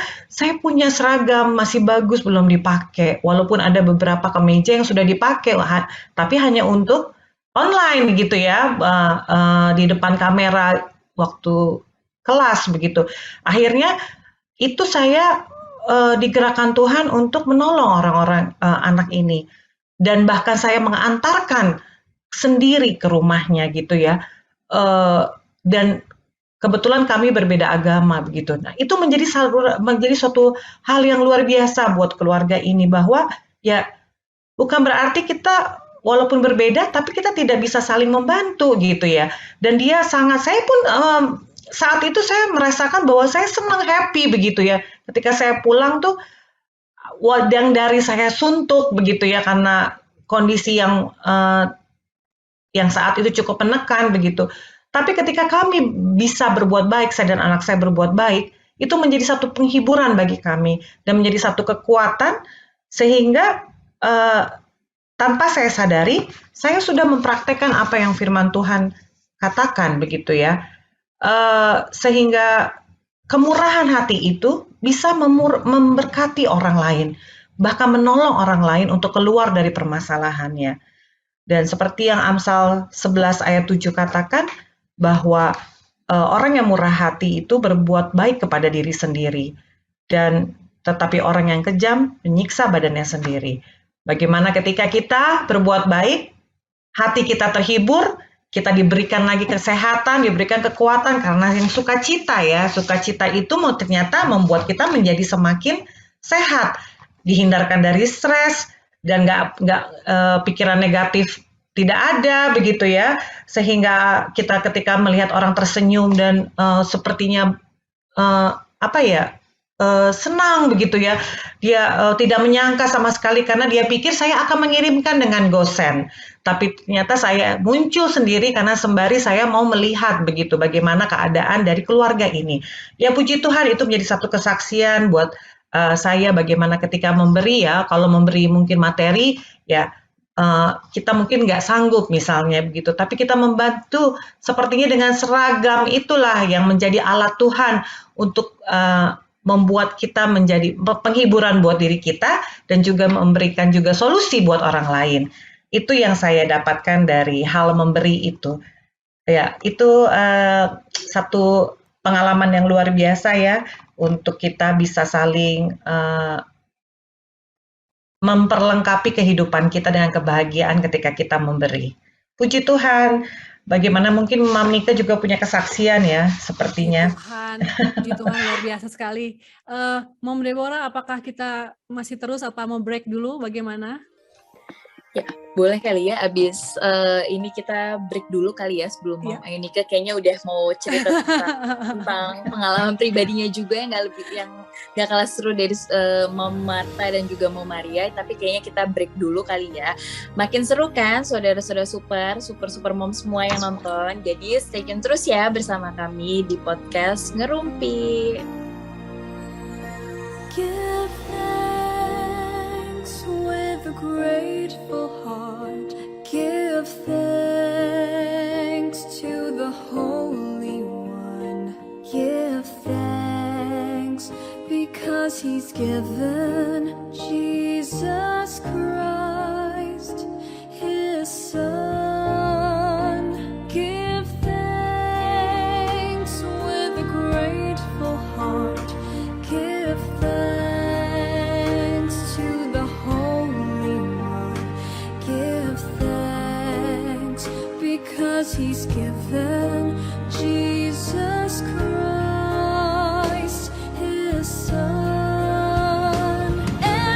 punya seragam masih bagus belum dipakai. Walaupun ada beberapa kemeja yang sudah dipakai, tapi hanya untuk online gitu ya, di depan kamera waktu kelas begitu. Akhirnya itu saya digerakkan Tuhan untuk menolong orang-orang anak ini, dan bahkan saya mengantarkan sendiri ke rumahnya gitu ya. Dan kebetulan kami berbeda agama begitu. Nah, itu menjadi suatu hal yang luar biasa buat keluarga ini, bahwa ya bukan berarti kita walaupun berbeda tapi kita tidak bisa saling membantu gitu ya. Dan saya pun saat itu saya merasakan bahwa saya senang, happy begitu ya. Ketika saya pulang tuh wadang dari saya suntuk begitu ya, karena kondisi yang saat itu cukup menekan begitu. Tapi ketika kami bisa berbuat baik, saya dan anak saya berbuat baik, itu menjadi satu penghiburan bagi kami dan menjadi satu kekuatan, sehingga tanpa saya sadari, saya sudah mempraktekkan apa yang firman Tuhan katakan begitu ya. Sehingga kemurahan hati itu bisa memberkati orang lain, bahkan menolong orang lain untuk keluar dari permasalahannya. Dan seperti yang Amsal 11 ayat 7 katakan, bahwa orang yang murah hati itu berbuat baik kepada diri sendiri, dan tetapi orang yang kejam menyiksa badannya sendiri. Bagaimana ketika kita berbuat baik, hati kita terhibur, kita diberikan lagi kesehatan, diberikan kekuatan, karena yang sukacita ya, sukacita itu ternyata membuat kita menjadi semakin sehat, dihindarkan dari stres, dan nggak pikiran negatif tidak ada begitu ya, sehingga kita ketika melihat orang tersenyum dan sepertinya senang begitu ya, dia tidak menyangka sama sekali, karena dia pikir saya akan mengirimkan dengan gosen, tapi ternyata saya muncul sendiri karena sembari saya mau melihat begitu bagaimana keadaan dari keluarga ini. Ya puji Tuhan, itu menjadi satu kesaksian buat saya bagaimana ketika memberi ya, kalau memberi mungkin materi ya, kita mungkin nggak sanggup misalnya begitu, tapi kita membantu sepertinya dengan seragam, itulah yang menjadi alat Tuhan untuk membuat kita menjadi penghiburan buat diri kita, dan juga memberikan juga solusi buat orang lain. Itu yang saya dapatkan dari hal memberi itu. Ya, itu satu pengalaman yang luar biasa ya, untuk kita bisa saling memperlengkapi kehidupan kita dengan kebahagiaan ketika kita memberi. Puji Tuhan. Bagaimana mungkin Mam Nika juga punya kesaksian ya, sepertinya. Puji Tuhan luar biasa sekali. Mom Deborah, apakah kita masih terus apa mau break dulu? Bagaimana? Ya, boleh kali ya, abis ini kita break dulu kali ya, sebelum Mom Ayunika kayaknya udah mau cerita tentang pengalaman pribadinya juga yang gak kalah seru dari Mom Marta dan juga Mom Maria, tapi kayaknya kita break dulu kali ya. Makin seru kan saudara-saudara super mom semua yang nonton, jadi stay tune terus ya bersama kami di podcast Ngerumpi. Give thanks with a grateful heart. Give thanks to the Holy One. Give thanks because He's given Jesus Christ, His Son. Give thanks with a grateful heart. Give thanks to the Holy One. Give thanks because He's given Jesus Christ, His Son. And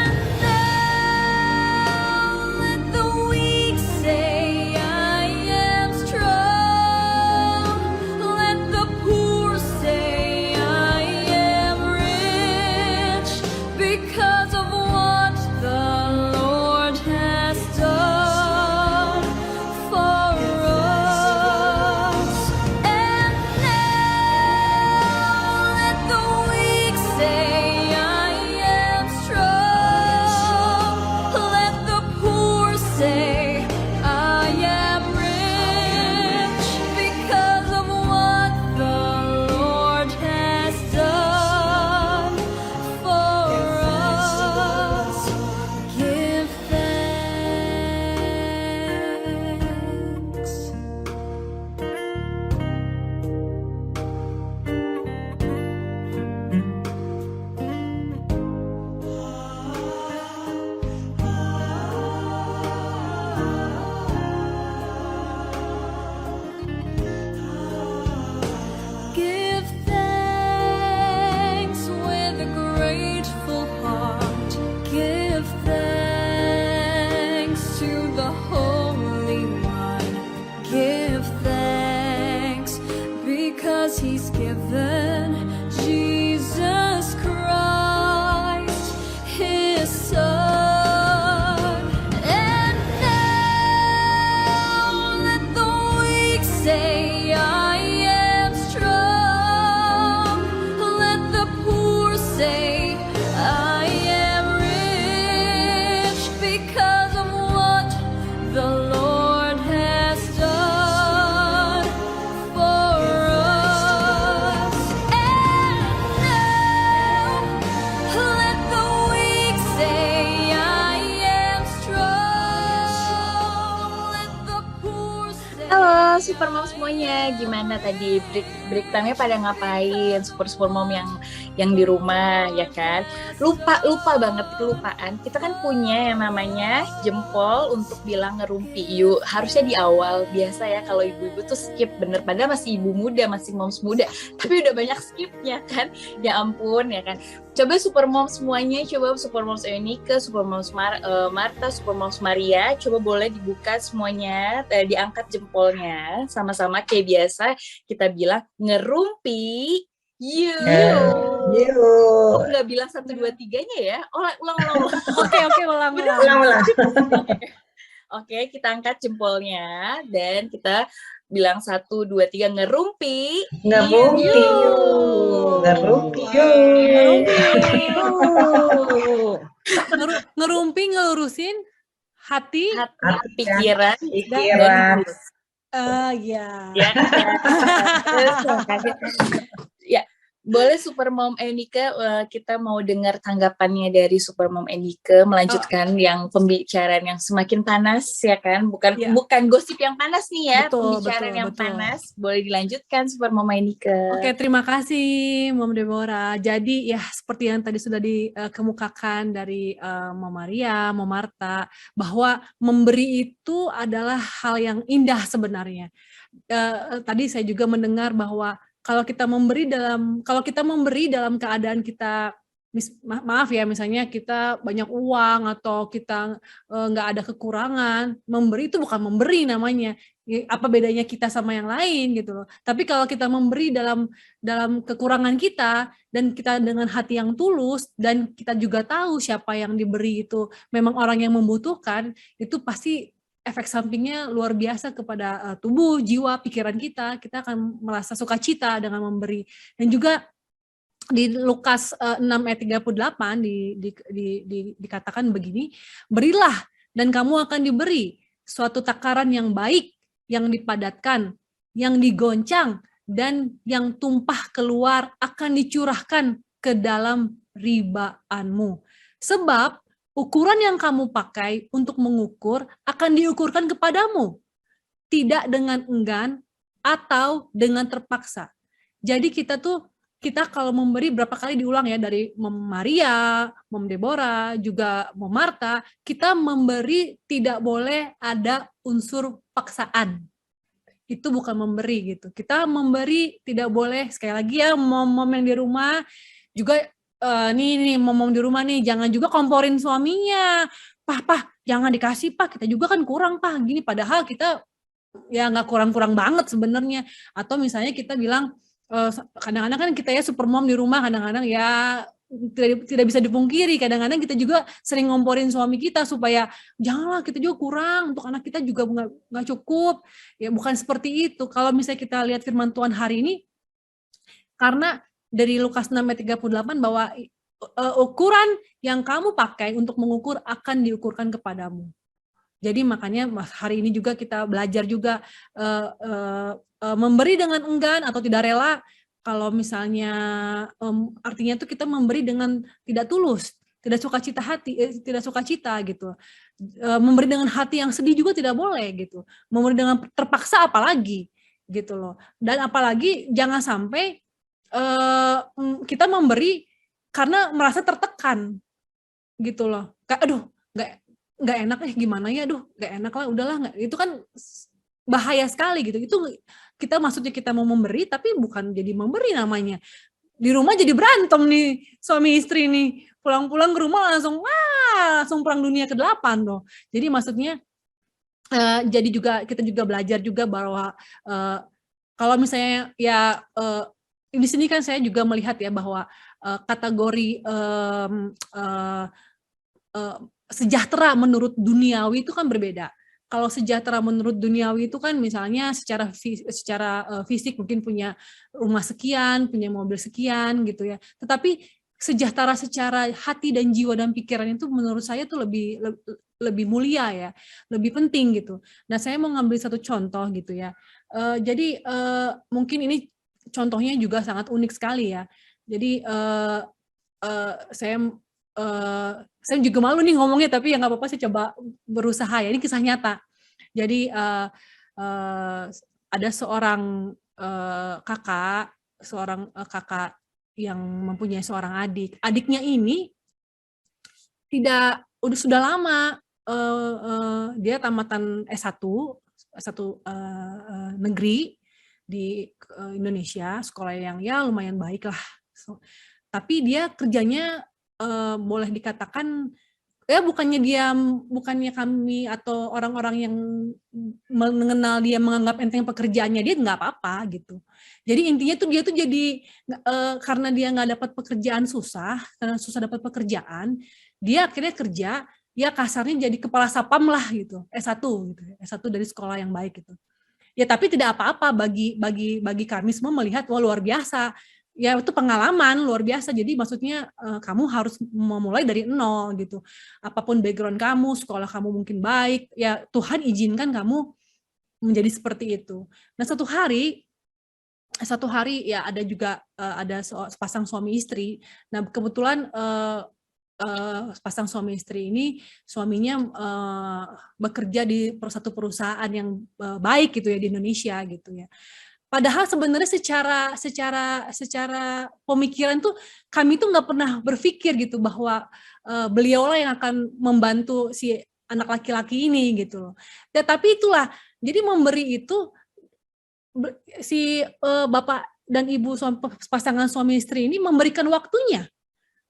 Supermom semuanya, gimana tadi break time-nya pada ngapain? Super mom yang di rumah ya kan? Lupa banget, kelupaan. Kita kan punya yang namanya jempol untuk bilang ngerumpi yuk. Harusnya di awal, biasa ya kalau ibu-ibu tuh skip bener, padahal masih ibu muda, masih moms muda, tapi udah banyak skipnya kan. Ya ampun ya kan. Coba Supermom semuanya, coba Supermoms Eunike, Supermoms Marta, Supermoms Maria, coba boleh dibuka semuanya, diangkat jempolnya, sama-sama kayak biasa kita bilang ngerumpi, yuk. Yuk. Nggak bilang 1, 2, 3-nya ya, ulang. Oke, ulang. Ulang. Oke, kita angkat jempolnya dan kita bilang 1, 2, 3 ngerumpi. Ngerumpi yuk. Ngerumpi yuk. Ngerumpi ngelurusin hati. Pikiran. Pikiran. Ya. Ya, boleh Supermom Eunike, kita mau dengar tanggapannya dari Supermom Eunike melanjutkan yang pembicaraan yang semakin panas ya kan, bukan gosip yang panas nih ya, pembicaraan yang panas. Boleh dilanjutkan Supermom Eunike. Oke, terima kasih Mom Deborah. Jadi ya seperti yang tadi sudah dikemukakan dari Mom Maria, Mom Marta, bahwa memberi itu adalah hal yang indah sebenarnya. Tadi saya juga mendengar bahwa kalau kita memberi dalam keadaan kita maaf ya, misalnya kita banyak uang atau kita nggak ada kekurangan, memberi itu bukan memberi namanya. Apa bedanya kita sama yang lain gitu loh. Tapi kalau kita memberi dalam kekurangan kita dan kita dengan hati yang tulus dan kita juga tahu siapa yang diberi itu memang orang yang membutuhkan, itu pasti efek sampingnya luar biasa kepada tubuh, jiwa, pikiran kita akan merasa sukacita dengan memberi. Dan juga di Lukas 6 ayat 38 dikatakan begini, berilah dan kamu akan diberi suatu takaran yang baik, yang dipadatkan, yang digoncang, dan yang tumpah keluar akan dicurahkan ke dalam ribaanmu. Sebab ukuran yang kamu pakai untuk mengukur akan diukurkan kepadamu, tidak dengan enggan atau dengan terpaksa. Jadi kita kalau memberi, berapa kali diulang ya, dari Mom Maria, Mom Deborah, juga Mom Marta, kita memberi tidak boleh ada unsur paksaan. Itu bukan memberi gitu. Kita memberi tidak boleh, sekali lagi ya, mom yang di rumah juga, nih mom di rumah nih, jangan juga komporin suaminya. Pah, jangan dikasih, Pak, kita juga kan kurang, Pak, gini, padahal kita ya nggak kurang-kurang banget sebenarnya. Atau misalnya kita bilang, kadang-kadang kan kita ya supermom di rumah, kadang-kadang ya tidak bisa dipungkiri, kadang-kadang kita juga sering ngomporin suami kita supaya janganlah, kita juga kurang, untuk anak kita juga nggak cukup. Ya bukan seperti itu. Kalau misalnya kita lihat firman Tuhan hari ini, karena dari Lukas 6 ayat 38 bahwa ukuran yang kamu pakai untuk mengukur akan diukurkan kepadamu. Jadi makanya hari ini juga kita belajar juga memberi dengan enggan atau tidak rela. Kalau misalnya artinya itu kita memberi dengan tidak tulus, tidak sukacita gitu. Memberi dengan hati yang sedih juga tidak boleh gitu. Memberi dengan terpaksa apalagi gitu loh. Dan apalagi jangan sampai kita memberi karena merasa tertekan gitu loh. Aduh, nggak enak gimana ya, aduh nggak enak lah, udahlah, nggak, itu kan bahaya sekali gitu. Itu kita maksudnya kita mau memberi tapi bukan jadi memberi namanya. Di rumah jadi berantem nih suami istri nih, pulang-pulang ke rumah langsung perang dunia ke-8 loh. Jadi maksudnya jadi juga kita juga belajar juga bahwa kalau misalnya ya di sini kan saya juga melihat ya bahwa kategori sejahtera menurut duniawi itu kan berbeda. Kalau sejahtera menurut duniawi itu kan misalnya secara fisik mungkin punya rumah sekian, punya mobil sekian gitu ya. Tetapi sejahtera secara hati dan jiwa dan pikiran itu menurut saya tuh lebih mulia ya, lebih penting gitu. Nah, saya mau ngambil satu contoh gitu ya. Jadi mungkin ini contohnya juga sangat unik sekali ya. Jadi saya juga malu nih ngomongnya, tapi ya nggak apa-apa, saya coba berusaha ya. Ini kisah nyata. Jadi ada seorang kakak yang mempunyai seorang adik. Adiknya ini sudah lama dia tamatan S1 negeri di Indonesia, sekolah yang ya lumayan baik lah. Tapi dia kerjanya boleh dikatakan ya bukannya kami atau orang-orang yang mengenal dia menganggap enteng pekerjaannya dia nggak apa-apa gitu. Jadi intinya tuh dia tuh jadi karena dia nggak dapat pekerjaan karena susah dapat pekerjaan, dia akhirnya kerja ya kasarnya jadi kepala sapam lah gitu, S1 gitu, S1 dari sekolah yang baik gitu. Ya tapi tidak apa-apa bagi kami semua melihat wah luar biasa. Ya itu pengalaman luar biasa. Jadi maksudnya kamu harus memulai dari nol gitu. Apapun background kamu, sekolah kamu mungkin baik, ya Tuhan izinkan kamu menjadi seperti itu. Nah satu hari ya ada juga ada sepasang suami istri. Nah kebetulan pasang suami istri ini suaminya bekerja di satu perusahaan yang baik gitu ya di Indonesia gitu ya. Padahal sebenarnya secara pemikiran tuh kami tuh nggak pernah berpikir gitu bahwa beliaulah yang akan membantu si anak laki-laki ini gitu loh. Ya, tapi itulah jadi memberi itu si bapak dan ibu pasangan suami istri ini memberikan waktunya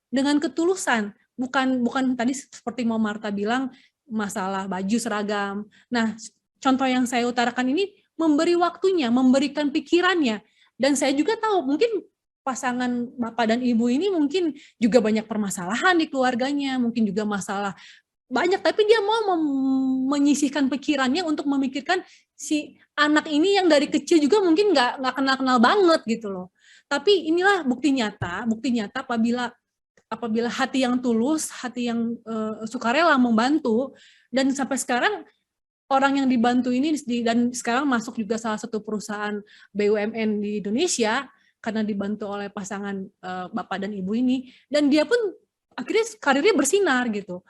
dengan ketulusan, bukan tadi seperti Mau Marta bilang masalah baju seragam. Nah, contoh yang saya utarakan ini memberi waktunya, memberikan pikirannya, dan saya juga tahu mungkin pasangan bapak dan ibu ini mungkin juga banyak permasalahan di keluarganya, mungkin juga masalah banyak, tapi dia mau menyisihkan pikirannya untuk memikirkan si anak ini yang dari kecil juga mungkin nggak kenal banget gitu loh. Tapi inilah bukti nyata apabila hati yang tulus, hati yang sukarela membantu, dan sampai sekarang orang yang dibantu ini dan sekarang masuk juga salah satu perusahaan BUMN di Indonesia karena dibantu oleh pasangan bapak dan ibu ini, dan dia pun akhirnya karirnya bersinar gitu.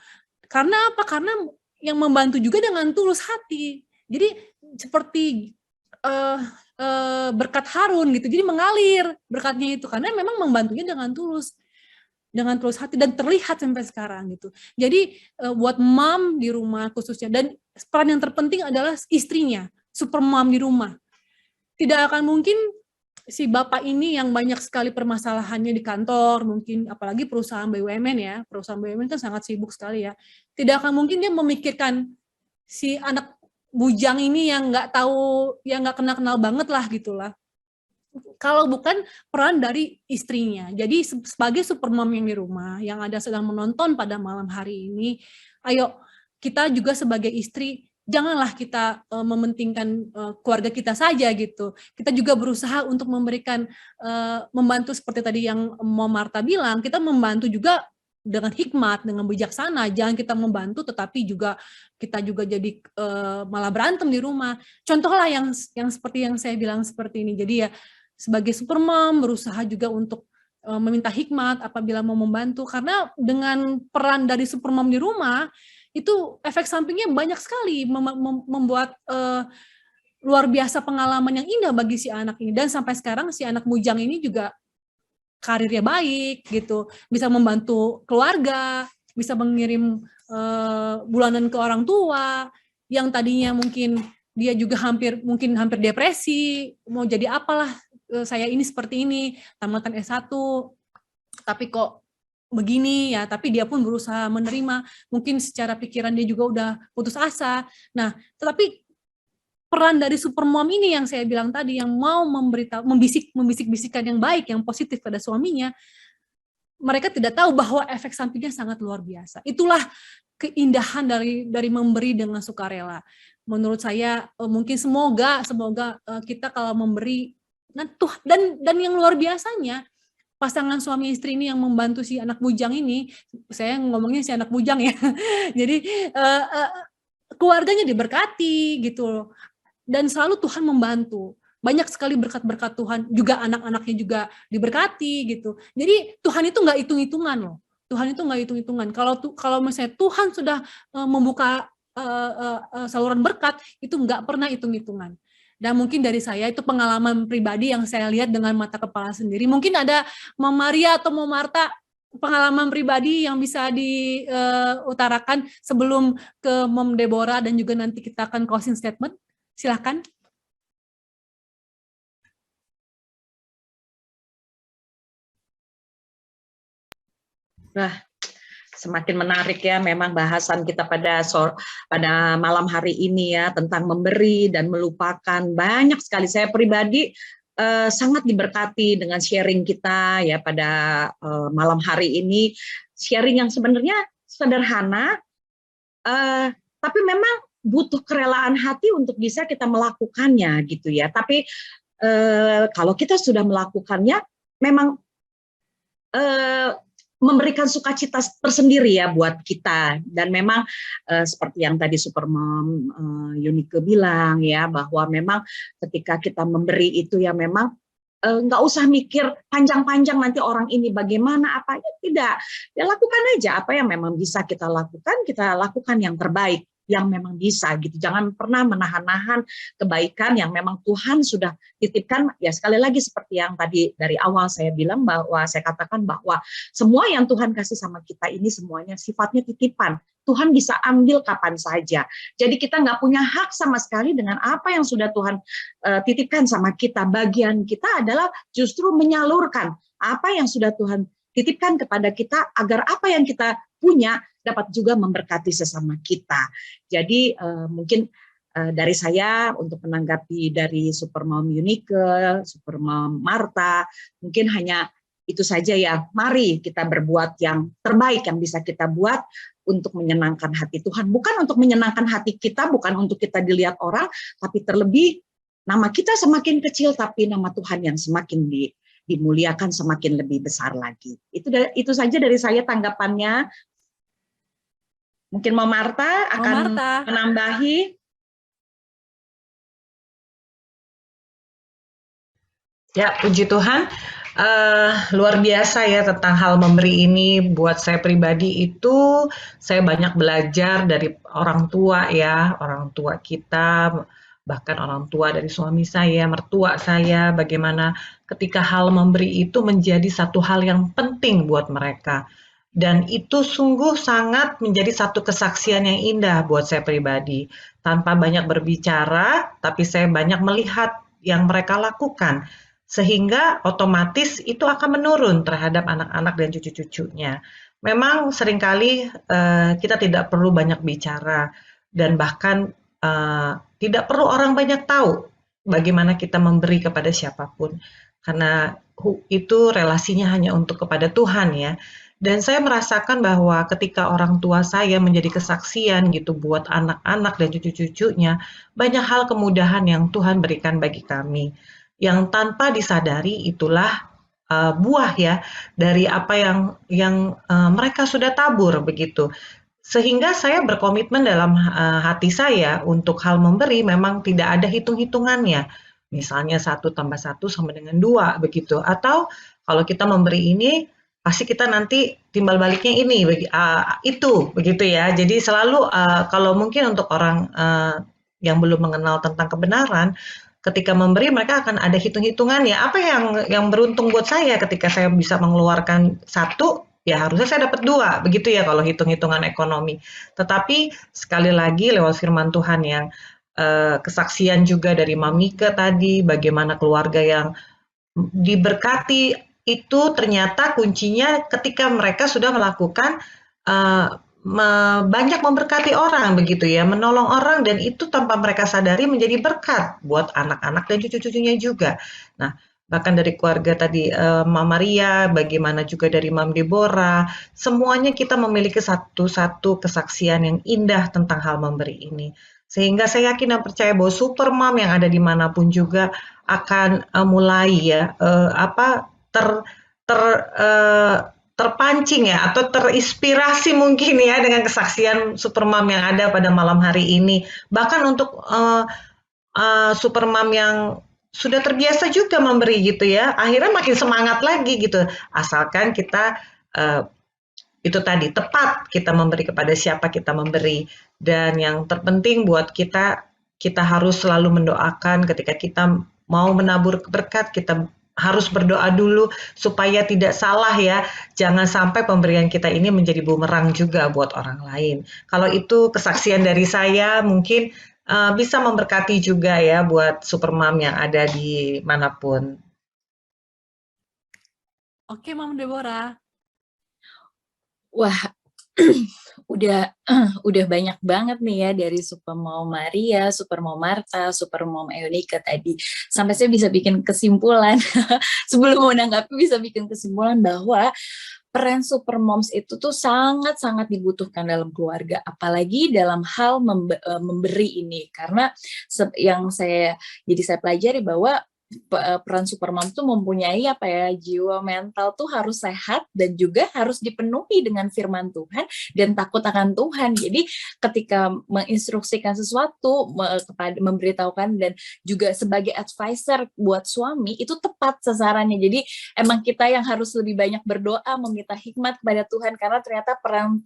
Karena apa? Karena yang membantu juga dengan tulus hati. Jadi seperti berkat Harun gitu, jadi mengalir berkatnya itu karena memang membantunya dengan tulus hati dan terlihat sampai sekarang gitu. Jadi buat mom di rumah khususnya, dan peran yang terpenting adalah istrinya, super mom di rumah. Tidak akan mungkin si bapak ini yang banyak sekali permasalahannya di kantor, mungkin apalagi perusahaan BUMN ya, perusahaan BUMN kan sangat sibuk sekali ya. Tidak akan mungkin dia memikirkan si anak bujang ini yang nggak tahu, yang nggak kenal banget lah gitulah. Kalau bukan peran dari istrinya. Jadi sebagai supermom yang di rumah, yang ada sedang menonton pada malam hari ini, ayo kita juga sebagai istri, janganlah kita mementingkan keluarga kita saja gitu. Kita juga berusaha untuk memberikan, membantu seperti tadi yang Mau Marta bilang, kita membantu juga dengan hikmat, dengan bijaksana. Jangan kita membantu tetapi kita juga jadi malah berantem di rumah. Contohlah yang seperti yang saya bilang seperti ini. Jadi ya sebagai supermom berusaha juga untuk meminta hikmat apabila mau membantu, karena dengan peran dari supermom di rumah itu efek sampingnya banyak sekali, membuat luar biasa pengalaman yang indah bagi si anak ini. Dan sampai sekarang si anak bujang ini juga karirnya baik gitu, bisa membantu keluarga, bisa mengirim bulanan ke orang tua yang tadinya mungkin dia juga hampir depresi, mau jadi apalah, saya ini seperti ini, tamatan S1, tapi kok begini ya, tapi dia pun berusaha menerima, mungkin secara pikiran dia juga udah putus asa. Nah, tetapi peran dari supermom ini yang saya bilang tadi, yang mau membisik-bisikan yang baik, yang positif pada suaminya, mereka tidak tahu bahwa efek sampingnya sangat luar biasa. Itulah keindahan dari memberi dengan sukarela. Menurut saya mungkin semoga kita kalau memberi, nah tuh, dan yang luar biasanya pasangan suami istri ini yang membantu si anak bujang ini, saya ngomongnya si anak bujang ya, jadi keluarganya diberkati gitu, dan selalu Tuhan membantu. Banyak sekali berkat-berkat Tuhan, juga anak-anaknya juga diberkati gitu. Jadi Tuhan itu nggak hitung-hitungan loh. Tuhan itu nggak hitung-hitungan. Kalau misalnya Tuhan sudah membuka saluran berkat, itu nggak pernah hitung-hitungan. Dan mungkin dari saya itu pengalaman pribadi yang saya lihat dengan mata kepala sendiri. Mungkin ada Mama Maria atau Mama Marta pengalaman pribadi yang bisa diutarakan sebelum ke Mom Deborah dan juga nanti kita akan closing statement. Silahkan. Nah, semakin menarik ya memang bahasan kita pada malam hari ini ya tentang memberi dan melupakan. Banyak sekali saya pribadi sangat diberkati dengan sharing kita ya pada malam hari ini. Sharing yang sebenarnya sederhana, tapi memang butuh kerelaan hati untuk bisa kita melakukannya gitu ya. Tapi kalau kita sudah melakukannya, memang memberikan sukacita tersendiri ya buat kita. Dan memang seperti yang tadi Supermom Yunike bilang ya, bahwa memang ketika kita memberi itu ya memang nggak usah mikir panjang-panjang nanti orang ini bagaimana apa ya, tidak. Ya lakukan aja apa yang memang bisa kita lakukan yang terbaik yang memang bisa gitu. Jangan pernah menahan-nahan kebaikan yang memang Tuhan sudah titipkan. Ya sekali lagi seperti yang tadi dari awal saya bilang, bahwa saya katakan bahwa semua yang Tuhan kasih sama kita ini semuanya sifatnya titipan. Tuhan bisa ambil kapan saja. Jadi kita nggak punya hak sama sekali dengan apa yang sudah Tuhan titipkan sama kita. Bagian kita adalah justru menyalurkan apa yang sudah Tuhan titipkan kepada kita, agar apa yang kita punya dapat juga memberkati sesama kita. Jadi mungkin dari saya untuk menanggapi dari Supermom Yunike, Supermom Marta, mungkin hanya itu saja ya. Mari kita berbuat yang terbaik yang bisa kita buat untuk menyenangkan hati Tuhan. Bukan untuk menyenangkan hati kita, bukan untuk kita dilihat orang, tapi terlebih nama kita semakin kecil, tapi nama Tuhan yang semakin dimuliakan, semakin lebih besar lagi. Itu saja dari saya tanggapannya. Mungkin Mama Marta akan menambahi. Ya, puji Tuhan. Luar biasa ya tentang hal memberi ini. Buat saya pribadi itu, saya banyak belajar dari orang tua ya, orang tua kita, bahkan orang tua dari suami saya, mertua saya, bagaimana ketika hal memberi itu menjadi satu hal yang penting buat mereka. Dan itu sungguh sangat menjadi satu kesaksian yang indah buat saya pribadi. Tanpa banyak berbicara, tapi saya banyak melihat yang mereka lakukan. Sehingga otomatis itu akan menurun terhadap anak-anak dan cucu-cucunya. Memang seringkali kita tidak perlu banyak bicara, dan bahkan tidak perlu orang banyak tahu bagaimana kita memberi kepada siapapun. Karena itu relasinya hanya untuk kepada Tuhan ya. Dan saya merasakan bahwa ketika orang tua saya menjadi kesaksian gitu buat anak-anak dan cucu-cucunya, banyak hal kemudahan yang Tuhan berikan bagi kami. Yang tanpa disadari itulah buah ya dari apa yang mereka sudah tabur begitu. Sehingga saya berkomitmen dalam hati saya untuk hal memberi memang tidak ada hitung-hitungannya. Misalnya 1 tambah 1 sama dengan 2 begitu. Atau kalau kita memberi ini, pasti kita nanti timbal baliknya ini, itu, begitu ya. Jadi selalu kalau mungkin untuk orang yang belum mengenal tentang kebenaran, ketika memberi mereka akan ada hitung-hitungannya. Apa yang beruntung buat saya ketika saya bisa mengeluarkan 1, ya harusnya saya dapat 2, begitu ya kalau hitung-hitungan ekonomi. Tetapi sekali lagi lewat firman Tuhan yang kesaksian juga dari Mamike tadi, bagaimana keluarga yang diberkati, itu ternyata kuncinya ketika mereka sudah melakukan banyak memberkati orang begitu ya, menolong orang, dan itu tanpa mereka sadari menjadi berkat buat anak-anak dan cucu-cucunya juga. Nah, bahkan dari keluarga tadi Mama Maria, bagaimana juga dari Mam Deborah, semuanya kita memiliki satu kesaksian yang indah tentang hal memberi ini. Sehingga saya yakin dan percaya bahwa Supermom yang ada dimanapun juga akan mulai ya terpancing ya atau terinspirasi mungkin ya dengan kesaksian Supermom yang ada pada malam hari ini. Bahkan untuk Supermom yang sudah terbiasa juga memberi gitu ya, akhirnya makin semangat lagi gitu. Asalkan kita itu tadi tepat kita memberi kepada siapa kita memberi, dan yang terpenting buat kita kita harus selalu mendoakan ketika kita mau menabur berkat, kita harus berdoa dulu supaya tidak salah ya. Jangan sampai pemberian kita ini menjadi bumerang juga buat orang lain. Kalau itu kesaksian dari saya, mungkin bisa memberkati juga ya buat Supermom yang ada di manapun. Oke, Mam Deborah. Wah, udah banyak banget nih ya dari Supermom Maria, Supermom Marta, Supermom Eunike tadi. Sampai saya bisa bikin kesimpulan sebelum menanggapi bisa bikin kesimpulan bahwa peran Supermoms itu tuh sangat-sangat dibutuhkan dalam keluarga, apalagi dalam hal memberi ini. Karena yang saya pelajari bahwa peran Supermom tuh mempunyai jiwa mental tuh harus sehat dan juga harus dipenuhi dengan firman Tuhan dan takut akan Tuhan. Jadi ketika menginstruksikan sesuatu, memberitahukan dan juga sebagai advisor buat suami itu tepat sasarannya. Jadi emang kita yang harus lebih banyak berdoa, meminta hikmat kepada Tuhan, karena ternyata peran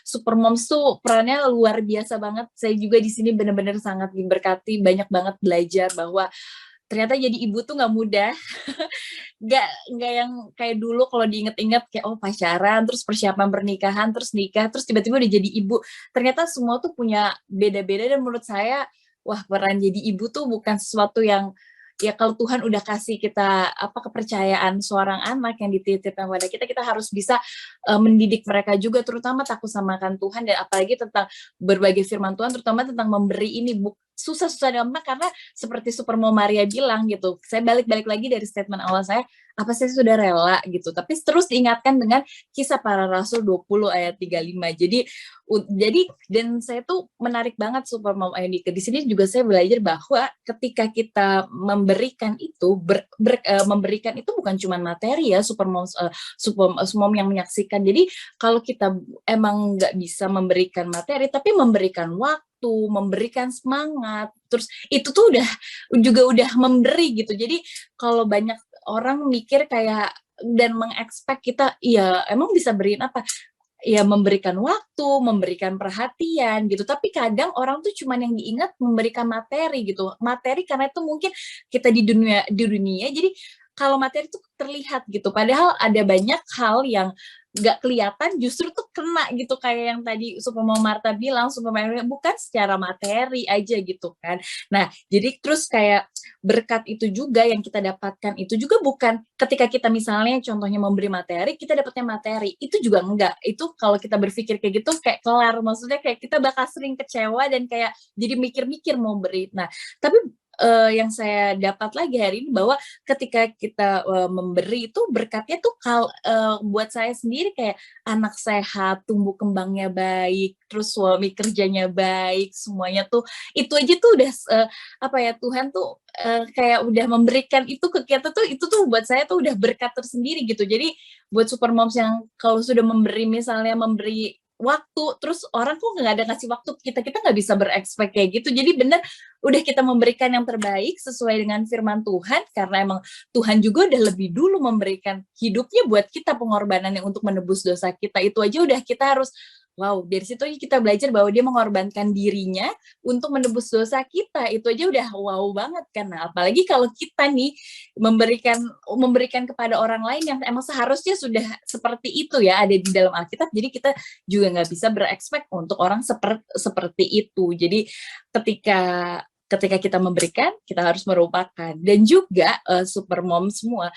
Supermoms tuh perannya luar biasa banget. Saya juga di sini benar-benar sangat diberkati, banyak banget belajar bahwa ternyata jadi ibu tuh nggak mudah, nggak yang kayak dulu kalau diinget-inget kayak pacaran, terus persiapan pernikahan, terus nikah, terus tiba-tiba udah jadi ibu. Ternyata semua tuh punya beda-beda dan menurut saya, peran jadi ibu tuh bukan sesuatu yang ya kalau Tuhan udah kasih kita kepercayaan seorang anak yang dititipkan pada kita harus bisa mendidik mereka juga, terutama takut sama akan Tuhan dan apalagi tentang berbagai firman Tuhan, terutama tentang memberi ini susah-susah gampang karena seperti Supermom Maria bilang gitu. Saya balik lagi dari statement awal saya sudah rela gitu. Tapi terus diingatkan dengan Kisah Para Rasul 20 ayat 35. Jadi dan saya tuh menarik banget Supermom Eunike. Di sini juga saya belajar bahwa ketika kita memberikan itu memberikan itu bukan cuma materi ya, Supermom yang menyaksikan. Jadi kalau kita emang nggak bisa memberikan materi tapi memberikan waktu, memberikan semangat, terus itu tuh udah memberi gitu. Jadi kalau banyak orang mikir kayak dan mengekspek kita, ya emang bisa beriin apa? Ya memberikan waktu, memberikan perhatian gitu. Tapi kadang orang tuh cuman yang diingat memberikan materi gitu. Materi karena itu mungkin kita di dunia jadi kalau materi itu terlihat gitu. Padahal ada banyak hal yang nggak kelihatan justru tuh kena gitu, kayak yang tadi Supermom Marta bilang, bukan secara materi aja gitu kan. Nah jadi terus kayak berkat itu juga yang kita dapatkan itu juga bukan ketika kita misalnya contohnya memberi materi kita dapatnya materi, itu juga enggak. Itu kalau kita berpikir kayak gitu kayak kelar, maksudnya kayak kita bakal sering kecewa dan kayak jadi mikir-mikir mau beri. Nah tapi yang saya dapat lagi hari ini bahwa ketika kita memberi itu berkatnya tuh buat saya sendiri kayak anak sehat, tumbuh kembangnya baik, terus suami kerjanya baik, semuanya tuh itu aja tuh udah Tuhan tuh kayak udah memberikan itu ke kita tuh, itu tuh buat saya tuh udah berkat tersendiri gitu. Jadi buat Supermoms yang kalau sudah memberi misalnya memberi waktu, terus orang kok nggak ada ngasih waktu kita nggak bisa berekspek kayak gitu. Jadi bener udah kita memberikan yang terbaik sesuai dengan firman Tuhan, karena emang Tuhan juga udah lebih dulu memberikan hidupnya buat kita, pengorbanannya untuk menebus dosa kita. Itu aja udah kita harus dari situ aja kita belajar bahwa dia mengorbankan dirinya untuk menebus dosa kita. Itu aja udah wow banget kan. Nah, apalagi kalau kita nih memberikan kepada orang lain yang emang seharusnya sudah seperti itu ya, ada di dalam Alkitab. Jadi kita juga nggak bisa berekspek untuk orang seperti itu. Jadi ketika kita memberikan, kita harus merupakan. Dan juga Supermom semua,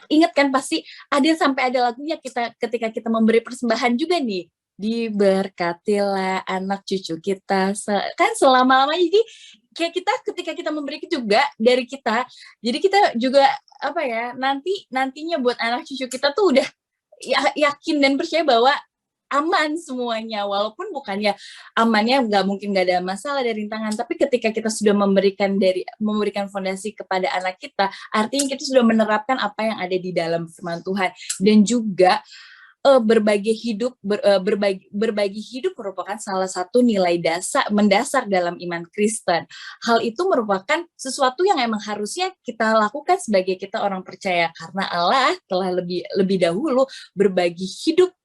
ingat kan pasti sampai ada lagunya ketika kita memberi persembahan juga nih, diberkatilah anak cucu kita kan selama-lamanya. Jadi kayak kita ketika kita memberi juga dari kita, jadi kita juga nantinya buat anak cucu kita tuh udah yakin dan percaya bahwa aman semuanya, walaupun bukannya amannya nggak ada masalah dari rintangan, tapi ketika kita sudah memberikan fondasi kepada anak kita, artinya kita sudah menerapkan apa yang ada di dalam firman Tuhan. Dan juga berbagi hidup merupakan salah satu nilai mendasar dalam iman Kristen. Hal itu merupakan sesuatu yang emang harusnya kita lakukan sebagai kita orang percaya, karena Allah telah lebih dahulu berbagi hidup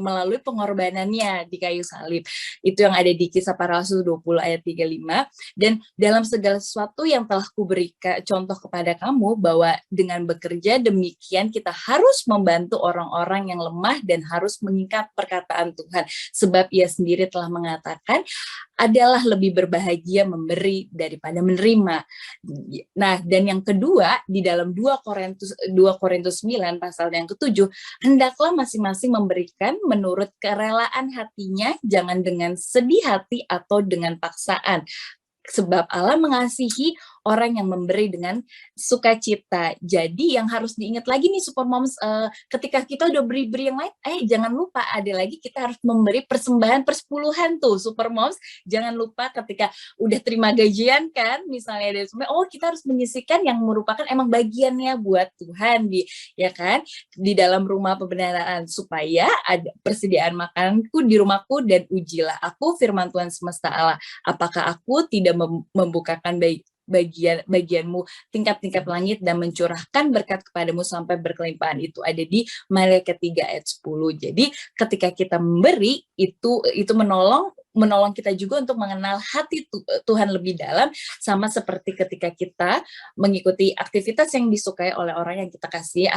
melalui pengorbanannya di kayu salib. Itu yang ada di Kisah Para Rasul 20 ayat 35. Dan dalam segala sesuatu yang telah kuberikan contoh kepada kamu, bahwa dengan bekerja demikian kita harus membantu orang-orang yang lemah dan harus mengikat perkataan Tuhan. Sebab ia sendiri telah mengatakan, adalah lebih berbahagia memberi daripada menerima. Nah, dan yang kedua, di dalam 2 Korintus 9 pasal yang ke-7, hendaklah masing-masing memberikan menurut kerelaan hatinya, jangan dengan sedih hati atau dengan paksaan. Sebab Allah mengasihi orang yang memberi dengan sukacita. Jadi yang harus diingat lagi nih Super Moms, ketika kita udah beri-beri yang lain, jangan lupa ada lagi kita harus memberi persembahan persepuluhan tuh Super Moms. Jangan lupa ketika udah terima gajian kan, misalnya dari kita harus menyisihkan yang merupakan emang bagiannya buat Tuhan ya kan, di dalam rumah pembenaran, supaya ada persediaan makananku di rumahku, dan ujilah aku firman Tuhan semesta Allah, apakah aku tidak membukakan bagianmu tingkat-tingkat langit dan mencurahkan berkat kepadamu sampai berkelimpahan. Itu ada di Maliaki 3 ayat 10. Jadi ketika kita memberi, itu menolong kita juga untuk mengenal hati Tuhan lebih dalam, sama seperti ketika kita mengikuti aktivitas yang disukai oleh orang yang kita kasih,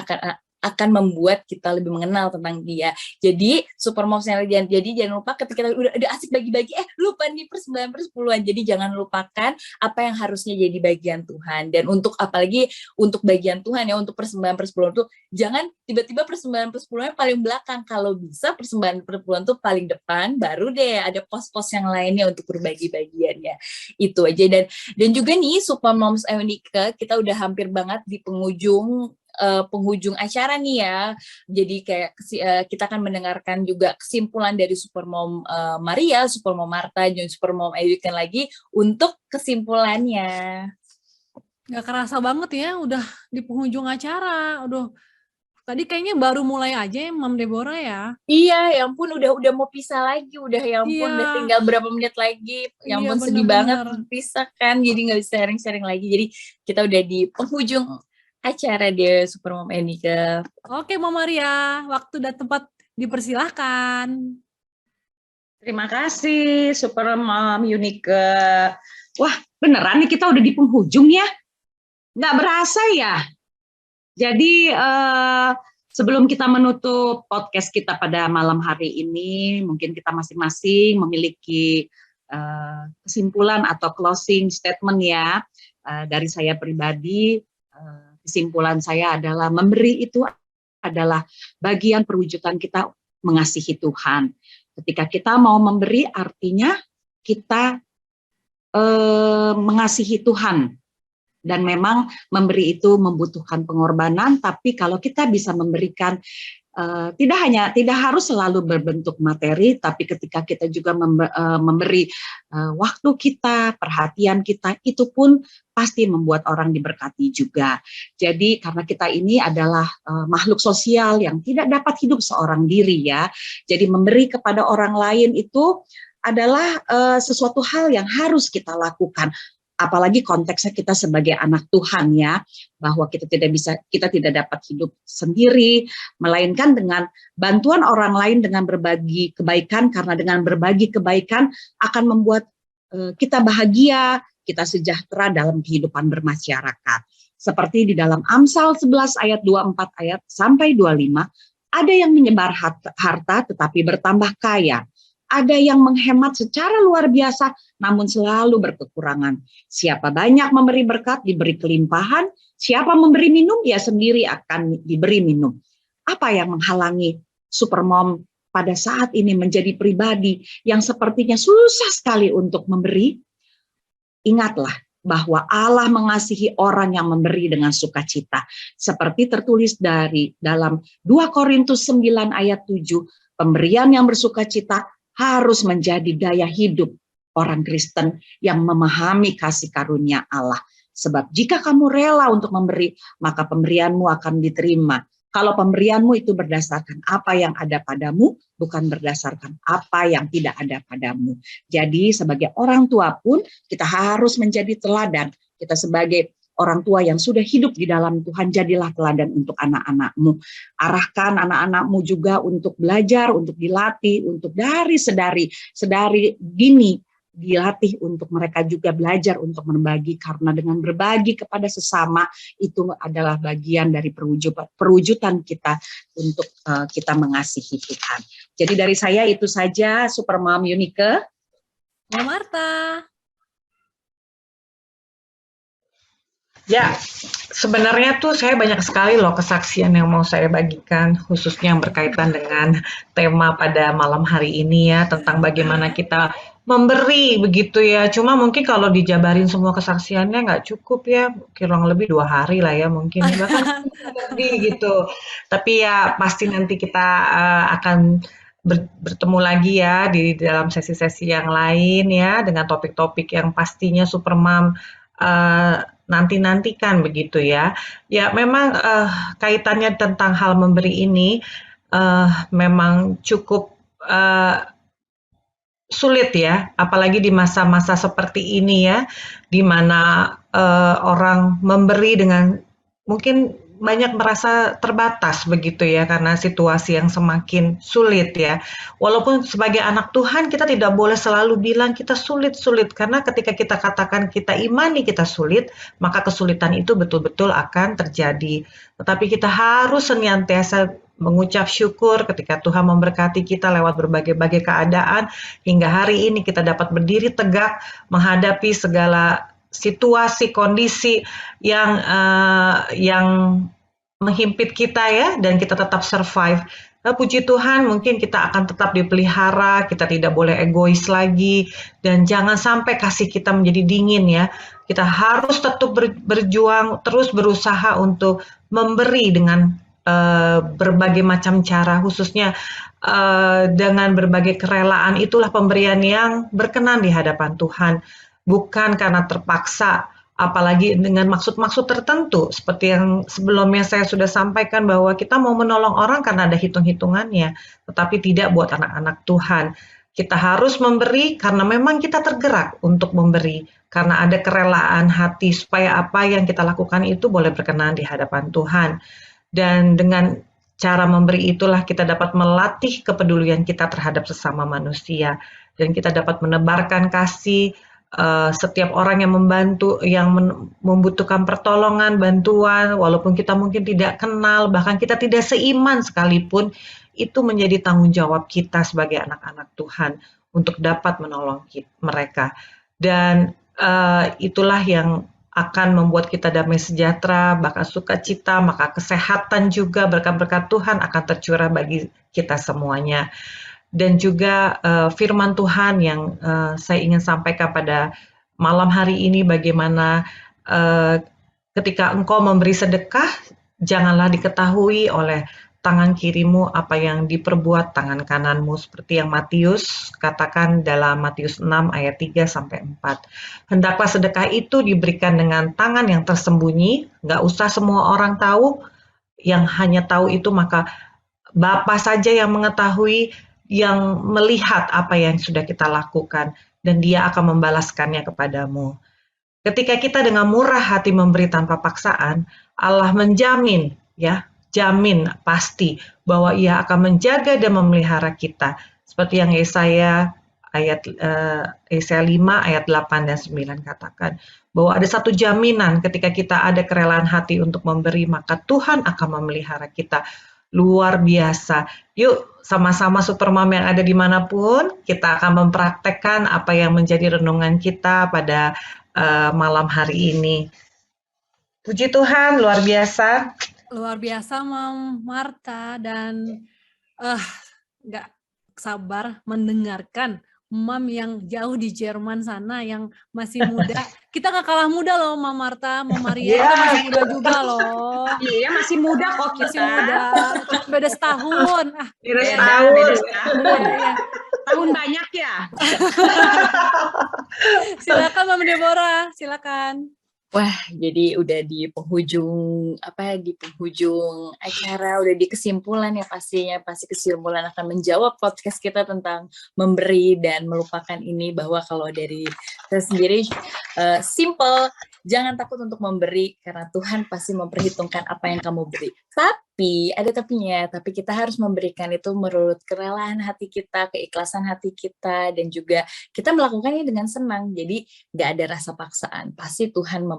akan membuat kita lebih mengenal tentang dia. Jadi Super Moms yang jangan lupa ketika kita udah asik bagi-bagi, lupa nih persembahan persepuluhan. Jadi jangan lupakan apa yang harusnya jadi bagian Tuhan. Dan apalagi untuk bagian Tuhan ya, untuk persembahan persepuluhan tuh jangan tiba-tiba persembahan persepuluhan paling belakang. Kalau bisa persembahan persepuluhan tuh paling depan, baru deh ada pos-pos yang lainnya untuk berbagi bagiannya. Itu aja. Dan juga nih Super Moms Ionika, kita udah hampir banget di penghujung acara nih ya. Jadi kayak kita akan mendengarkan juga kesimpulan dari Super Mom Maria, Super Mom Marta, dan Super Mom Ewika lagi untuk kesimpulannya. Gak kerasa banget ya, udah di penghujung acara. Aduh, tadi kayaknya baru mulai aja ya Mam Deborah ya. Iya, ya ampun udah mau pisah lagi, udah ya ampun udah tinggal berapa menit lagi. Ya ampun sedih banget pisah kan, jadi nggak bisa sharing-sharing lagi. Jadi kita udah di penghujung acara dia Super Mom Ionika. Oke Mama Maria, waktu dan tempat dipersilahkan. Terima kasih Super Mom Ionika. Wah beneran nih kita udah di penghujung ya? Nggak berasa ya? Jadi sebelum kita menutup podcast kita pada malam hari ini, mungkin kita masing-masing memiliki kesimpulan atau closing statement ya. Dari saya pribadi, kesimpulan saya adalah memberi itu adalah bagian perwujudan kita mengasihi Tuhan. Ketika kita mau memberi, artinya kita mengasihi Tuhan. Dan memang memberi itu membutuhkan pengorbanan, tapi kalau kita bisa memberikan tidak harus selalu berbentuk materi, tapi ketika kita juga memberi waktu kita, perhatian kita, itu pun pasti membuat orang diberkati juga. Jadi karena kita ini adalah makhluk sosial yang tidak dapat hidup seorang diri ya. Jadi memberi kepada orang lain itu adalah sesuatu hal yang harus kita lakukan. Apalagi konteksnya kita sebagai anak Tuhan ya, bahwa kita tidak dapat hidup sendiri, melainkan dengan bantuan orang lain dengan berbagi kebaikan, karena dengan berbagi kebaikan akan membuat kita bahagia, kita sejahtera dalam kehidupan bermasyarakat. Seperti di dalam Amsal 11 ayat 24 ayat sampai 25, ada yang menyebar harta tetapi bertambah kaya. Ada yang menghemat secara luar biasa, namun selalu berkekurangan. Siapa banyak memberi berkat, diberi kelimpahan. Siapa memberi minum, ia sendiri akan diberi minum. Apa yang menghalangi Super Mom pada saat ini menjadi pribadi yang sepertinya susah sekali untuk memberi? Ingatlah bahwa Allah mengasihi orang yang memberi dengan sukacita. Seperti tertulis dalam 2 Korintus 9 ayat 7, pemberian yang bersukacita harus menjadi gaya hidup orang Kristen yang memahami kasih karunia Allah. Sebab jika kamu rela untuk memberi, maka pemberianmu akan diterima. Kalau pemberianmu itu berdasarkan apa yang ada padamu, bukan berdasarkan apa yang tidak ada padamu. Jadi sebagai orang tua pun kita harus menjadi teladan. Kita sebagai orang tua yang sudah hidup di dalam Tuhan, jadilah teladan untuk anak-anakmu. Arahkan anak-anakmu juga untuk belajar, untuk dilatih, untuk dari sedari dini dilatih untuk mereka juga belajar untuk berbagi, karena dengan berbagi kepada sesama itu adalah bagian dari perwujudan kita untuk kita mengasihi Tuhan. Jadi dari saya itu saja, Supermom Yunike. Mbak Marta. Ya, sebenarnya tuh saya banyak sekali loh kesaksian yang mau saya bagikan, khususnya yang berkaitan dengan tema pada malam hari ini ya, tentang bagaimana kita memberi begitu ya. Cuma mungkin kalau dijabarin semua kesaksiannya nggak cukup ya, kurang lebih 2 hari lah ya mungkin, bahkan lebih gitu. Tapi ya pasti nanti kita akan bertemu lagi ya di dalam sesi-sesi yang lain ya, dengan topik-topik yang pastinya Supermom nanti-nantikan begitu ya. Ya memang kaitannya tentang hal memberi ini memang cukup sulit ya, apalagi di masa-masa seperti ini ya, di mana orang memberi dengan mungkin banyak merasa terbatas begitu ya, karena situasi yang semakin sulit ya. Walaupun sebagai anak Tuhan kita tidak boleh selalu bilang kita sulit-sulit, karena ketika kita katakan kita imani kita sulit, maka kesulitan itu betul-betul akan terjadi. Tetapi kita harus senantiasa mengucap syukur ketika Tuhan memberkati kita lewat berbagai-bagai keadaan, hingga hari ini kita dapat berdiri tegak menghadapi segala situasi, kondisi yang menghimpit kita ya, dan kita tetap survive. Puji Tuhan, mungkin kita akan tetap dipelihara, kita tidak boleh egois lagi, dan jangan sampai kasih kita menjadi dingin ya. Kita harus tetap berjuang, terus berusaha untuk memberi dengan berbagai macam cara, khususnya dengan berbagai kerelaan. Itulah pemberian yang berkenan di hadapan Tuhan. Bukan karena terpaksa, apalagi dengan maksud-maksud tertentu, seperti yang sebelumnya saya sudah sampaikan bahwa kita mau menolong orang karena ada hitung-hitungannya, tetapi tidak buat anak-anak Tuhan. Kita harus memberi karena memang kita tergerak untuk memberi, karena ada kerelaan hati supaya apa yang kita lakukan itu boleh berkenan di hadapan Tuhan. Dan dengan cara memberi itulah kita dapat melatih kepedulian kita terhadap sesama manusia, dan kita dapat menebarkan kasih. Setiap orang yang membantu, yang membutuhkan pertolongan, bantuan, walaupun kita mungkin tidak kenal, bahkan kita tidak seiman sekalipun, itu menjadi tanggung jawab kita sebagai anak-anak Tuhan untuk dapat menolong mereka. Dan itulah yang akan membuat kita damai sejahtera, bahkan sukacita, maka kesehatan juga, berkat-berkat Tuhan akan tercurah bagi kita semuanya. Dan juga firman Tuhan yang saya ingin sampaikan pada malam hari ini, bagaimana ketika engkau memberi sedekah, janganlah diketahui oleh tangan kirimu apa yang diperbuat tangan kananmu, seperti yang Matius katakan dalam Matius 6 ayat 3-4. Hendaklah sedekah itu diberikan dengan tangan yang tersembunyi, nggak usah semua orang tahu, yang hanya tahu itu maka Bapa saja yang mengetahui, yang melihat apa yang sudah kita lakukan, dan Dia akan membalaskannya kepadamu. Ketika kita dengan murah hati memberi tanpa paksaan, Allah menjamin, ya, jamin pasti bahwa Ia akan menjaga dan memelihara kita. Seperti yang Yesaya 5 ayat 8 dan 9 katakan, bahwa ada satu jaminan ketika kita ada kerelaan hati untuk memberi, maka Tuhan akan memelihara kita. Luar biasa. Yuk sama-sama Supermom yang ada dimanapun, kita akan mempraktekkan apa yang menjadi renungan kita pada malam hari ini. Puji Tuhan, luar biasa. Luar biasa Mam Marta, dan nggak sabar mendengarkan Mam yang jauh di Jerman sana, yang masih muda. Kita nggak kalah muda loh Mam Marta, Mam Maria itu masih muda juga loh. Iya, masih muda kok kita. Masih muda, cuma beda setahun. Beda Beda setahun. Iya. Tahun banyak ya. Silakan Mam Deborah, silakan. Wah, jadi udah di penghujung acara, udah di kesimpulan ya pastinya. Pasti kesimpulan akan menjawab podcast kita tentang memberi dan melupakan ini, bahwa kalau dari saya sendiri simple, Jangan takut untuk memberi karena Tuhan pasti memperhitungkan apa yang kamu beri. Tapi ada tapinya, tapi kita harus memberikan itu menurut kerelaan hati kita, keikhlasan hati kita, dan juga kita melakukannya dengan senang. Jadi nggak ada rasa paksaan. Pasti Tuhan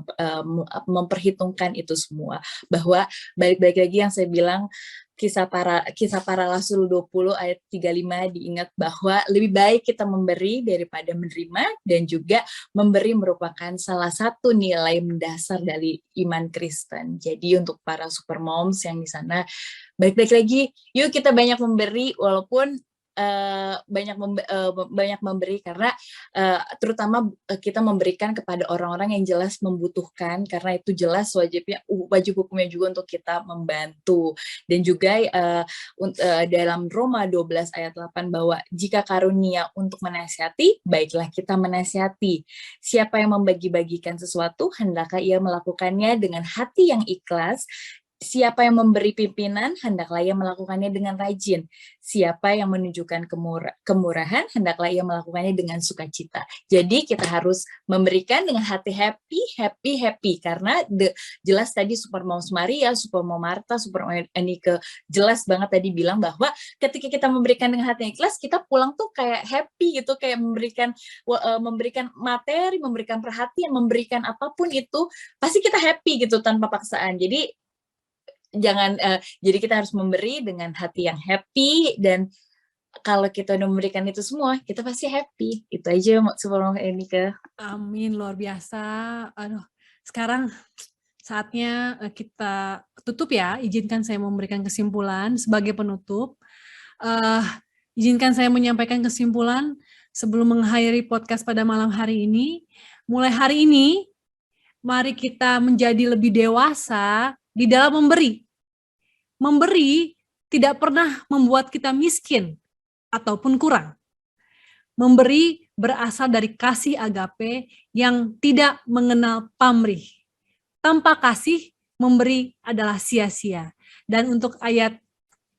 memperhitungkan itu semua. Bahwa balik-balik lagi yang saya bilang, Kisah para Rasul 20 ayat 35 diingat bahwa lebih baik kita memberi daripada menerima, dan juga memberi merupakan salah satu nilai mendasar dari iman Kristen. Jadi untuk para super moms yang di sana, balik-balik lagi, yuk kita banyak memberi walaupun banyak memberi karena terutama kita memberikan kepada orang-orang yang jelas membutuhkan, karena itu jelas wajib hukumnya juga untuk kita membantu. Dan juga dalam Roma 12 ayat 8 bahwa jika karunia untuk menasihati, baiklah kita menasihati. Siapa yang membagi-bagikan sesuatu, hendaklah ia melakukannya dengan hati yang ikhlas. Siapa yang memberi pimpinan, hendaklah ia melakukannya dengan rajin. Siapa yang menunjukkan kemurahan, hendaklah ia melakukannya dengan sukacita. Jadi kita harus memberikan dengan hati happy. Karena jelas tadi Super Moms Maria, Super Mom Marta, Super Mom Enike jelas banget tadi bilang bahwa ketika kita memberikan dengan hati yang ikhlas, kita pulang tuh kayak happy gitu, kayak memberikan materi, memberikan perhatian, memberikan apapun itu, pasti kita happy gitu tanpa paksaan. Jadi jadi kita harus memberi dengan hati yang happy, dan kalau kita udah memberikan itu semua, kita pasti happy. Itu aja Super Mom Enike. Amin, luar biasa. Aduh, sekarang saatnya kita tutup ya. Izinkan saya memberikan kesimpulan sebagai penutup. Izinkan saya menyampaikan kesimpulan sebelum mengakhiri podcast pada malam hari ini. Mulai hari ini, mari kita menjadi lebih dewasa di dalam memberi. Memberi tidak pernah membuat kita miskin ataupun kurang. Memberi berasal dari kasih agape yang tidak mengenal pamrih. Tanpa kasih, memberi adalah sia-sia. Dan untuk ayat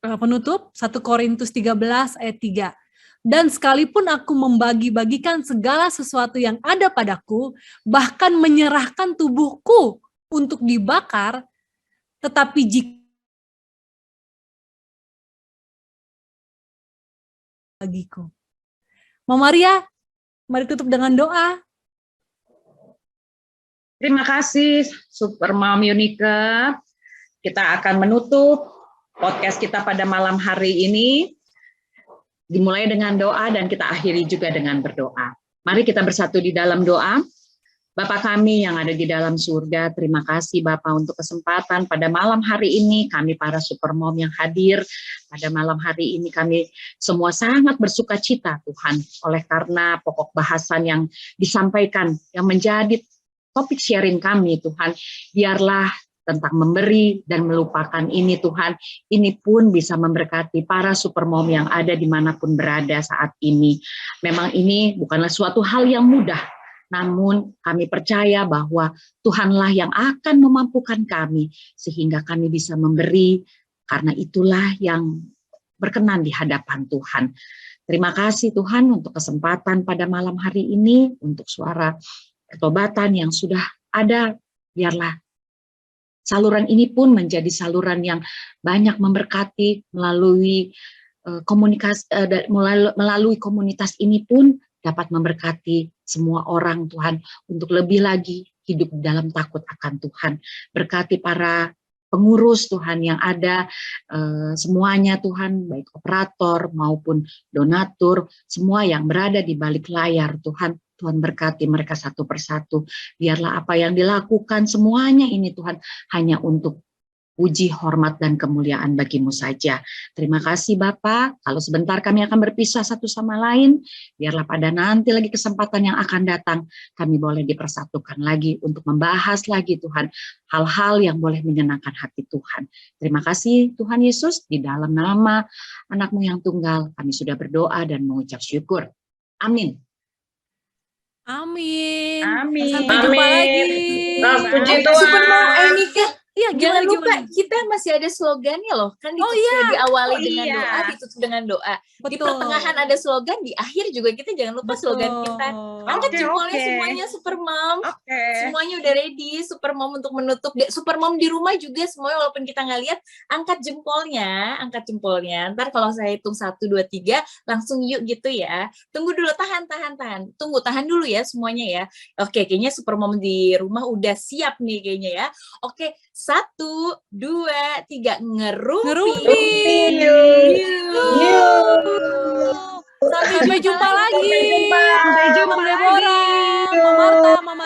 penutup, 1 Korintus 13 ayat 3. Dan sekalipun aku membagi-bagikan segala sesuatu yang ada padaku, bahkan menyerahkan tubuhku untuk dibakar, tetapi jika bagiku. Mama Maria, mari tutup dengan doa. Terima kasih Super Mom Enike. Kita akan menutup podcast kita pada malam hari ini. Dimulai dengan doa dan kita akhiri juga dengan berdoa. Mari kita bersatu di dalam doa. Bapa kami yang ada di dalam surga, terima kasih Bapak untuk kesempatan pada malam hari ini. Kami para Super Mom yang hadir pada malam hari ini, kami semua sangat bersuka cita Tuhan, oleh karena pokok bahasan yang disampaikan, yang menjadi topik sharing kami Tuhan. Biarlah tentang memberi dan melupakan ini Tuhan, ini pun bisa memberkati para Super Mom yang ada dimanapun berada saat ini. Memang ini bukanlah suatu hal yang mudah, namun kami percaya bahwa Tuhanlah yang akan memampukan kami sehingga kami bisa memberi, karena itulah yang berkenan di hadapan Tuhan. Terima kasih Tuhan untuk kesempatan pada malam hari ini, untuk suara ketobatan yang sudah ada. Biarlah saluran ini pun menjadi saluran yang banyak memberkati melalui melalui komunitas ini pun dapat memberkati semua orang Tuhan untuk lebih lagi hidup dalam takut akan Tuhan. Berkati para pengurus Tuhan yang ada semuanya Tuhan, baik operator maupun donatur, semua yang berada di balik layar Tuhan. Tuhan berkati mereka satu persatu. Biarlah apa yang dilakukan semuanya ini Tuhan hanya untuk puji, hormat, dan kemuliaan bagimu saja. Terima kasih Bapak. Kalau sebentar kami akan berpisah satu sama lain, biarlah pada nanti lagi kesempatan yang akan datang, kami boleh dipersatukan lagi untuk membahas lagi Tuhan, hal-hal yang boleh menyenangkan hati Tuhan. Terima kasih Tuhan Yesus, di dalam nama anak-Mu yang tunggal, kami sudah berdoa dan mengucap syukur. Amin. Amin. Amin. Sampai jumpa lagi. Puji Super Mom Tuhan. Enike. Iya, Jangan lupa gimana? kita masih ada slogannya loh. Kan Oh diawali Oh dengan iya. doa, ditutup dengan doa. Di Betul. pertengahan ada slogan, di akhir juga kita jangan lupa slogan kita. Angkat Oke, jempolnya oke. semuanya Super Mom. Oke. Semuanya udah ready, Super Mom untuk menutup. Super Mom di rumah juga semuanya walaupun kita nggak lihat, angkat jempolnya. Ntar kalau saya hitung 1, 2, 3, langsung yuk gitu ya. Tunggu dulu, tahan. Tahan dulu ya semuanya ya. Oke, kayaknya Super Mom di rumah udah siap nih kayaknya ya. Oke, 1, 2, 3, ngerupi. Sampai jumpa lagi. Sampai jumpa Mama Deborah, Mama Marta, Mama